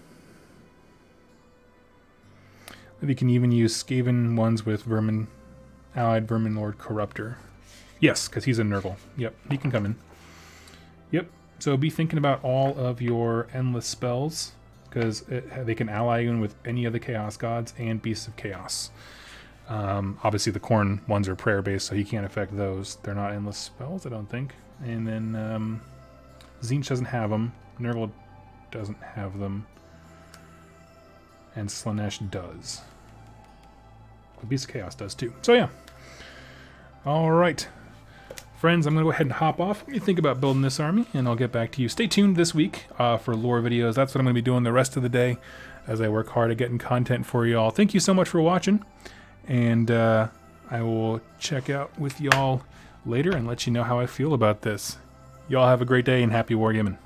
You can even use Skaven ones with Allied Vermin Lord Corruptor. Yes, because he's a Nurgle. Yep, he can come in. Yep, so be thinking about all of your endless spells, because they can ally you in with any of the Chaos Gods and Beasts of Chaos. Obviously the Khorne ones are prayer-based, so you can't affect those. They're not endless spells, I don't think. And then Tzeentch doesn't have them. Nurgle doesn't have them. And Slaanesh does. The Beast of Chaos does too. So yeah. Alright. Friends, I'm going to go ahead and hop off. What do you think about building this army? And I'll get back to you. Stay tuned this week for lore videos. That's what I'm going to be doing the rest of the day as I work hard at getting content for y'all. Thank you so much for watching. And I will check out with y'all later and let you know how I feel about this. Y'all have a great day and happy wargaming.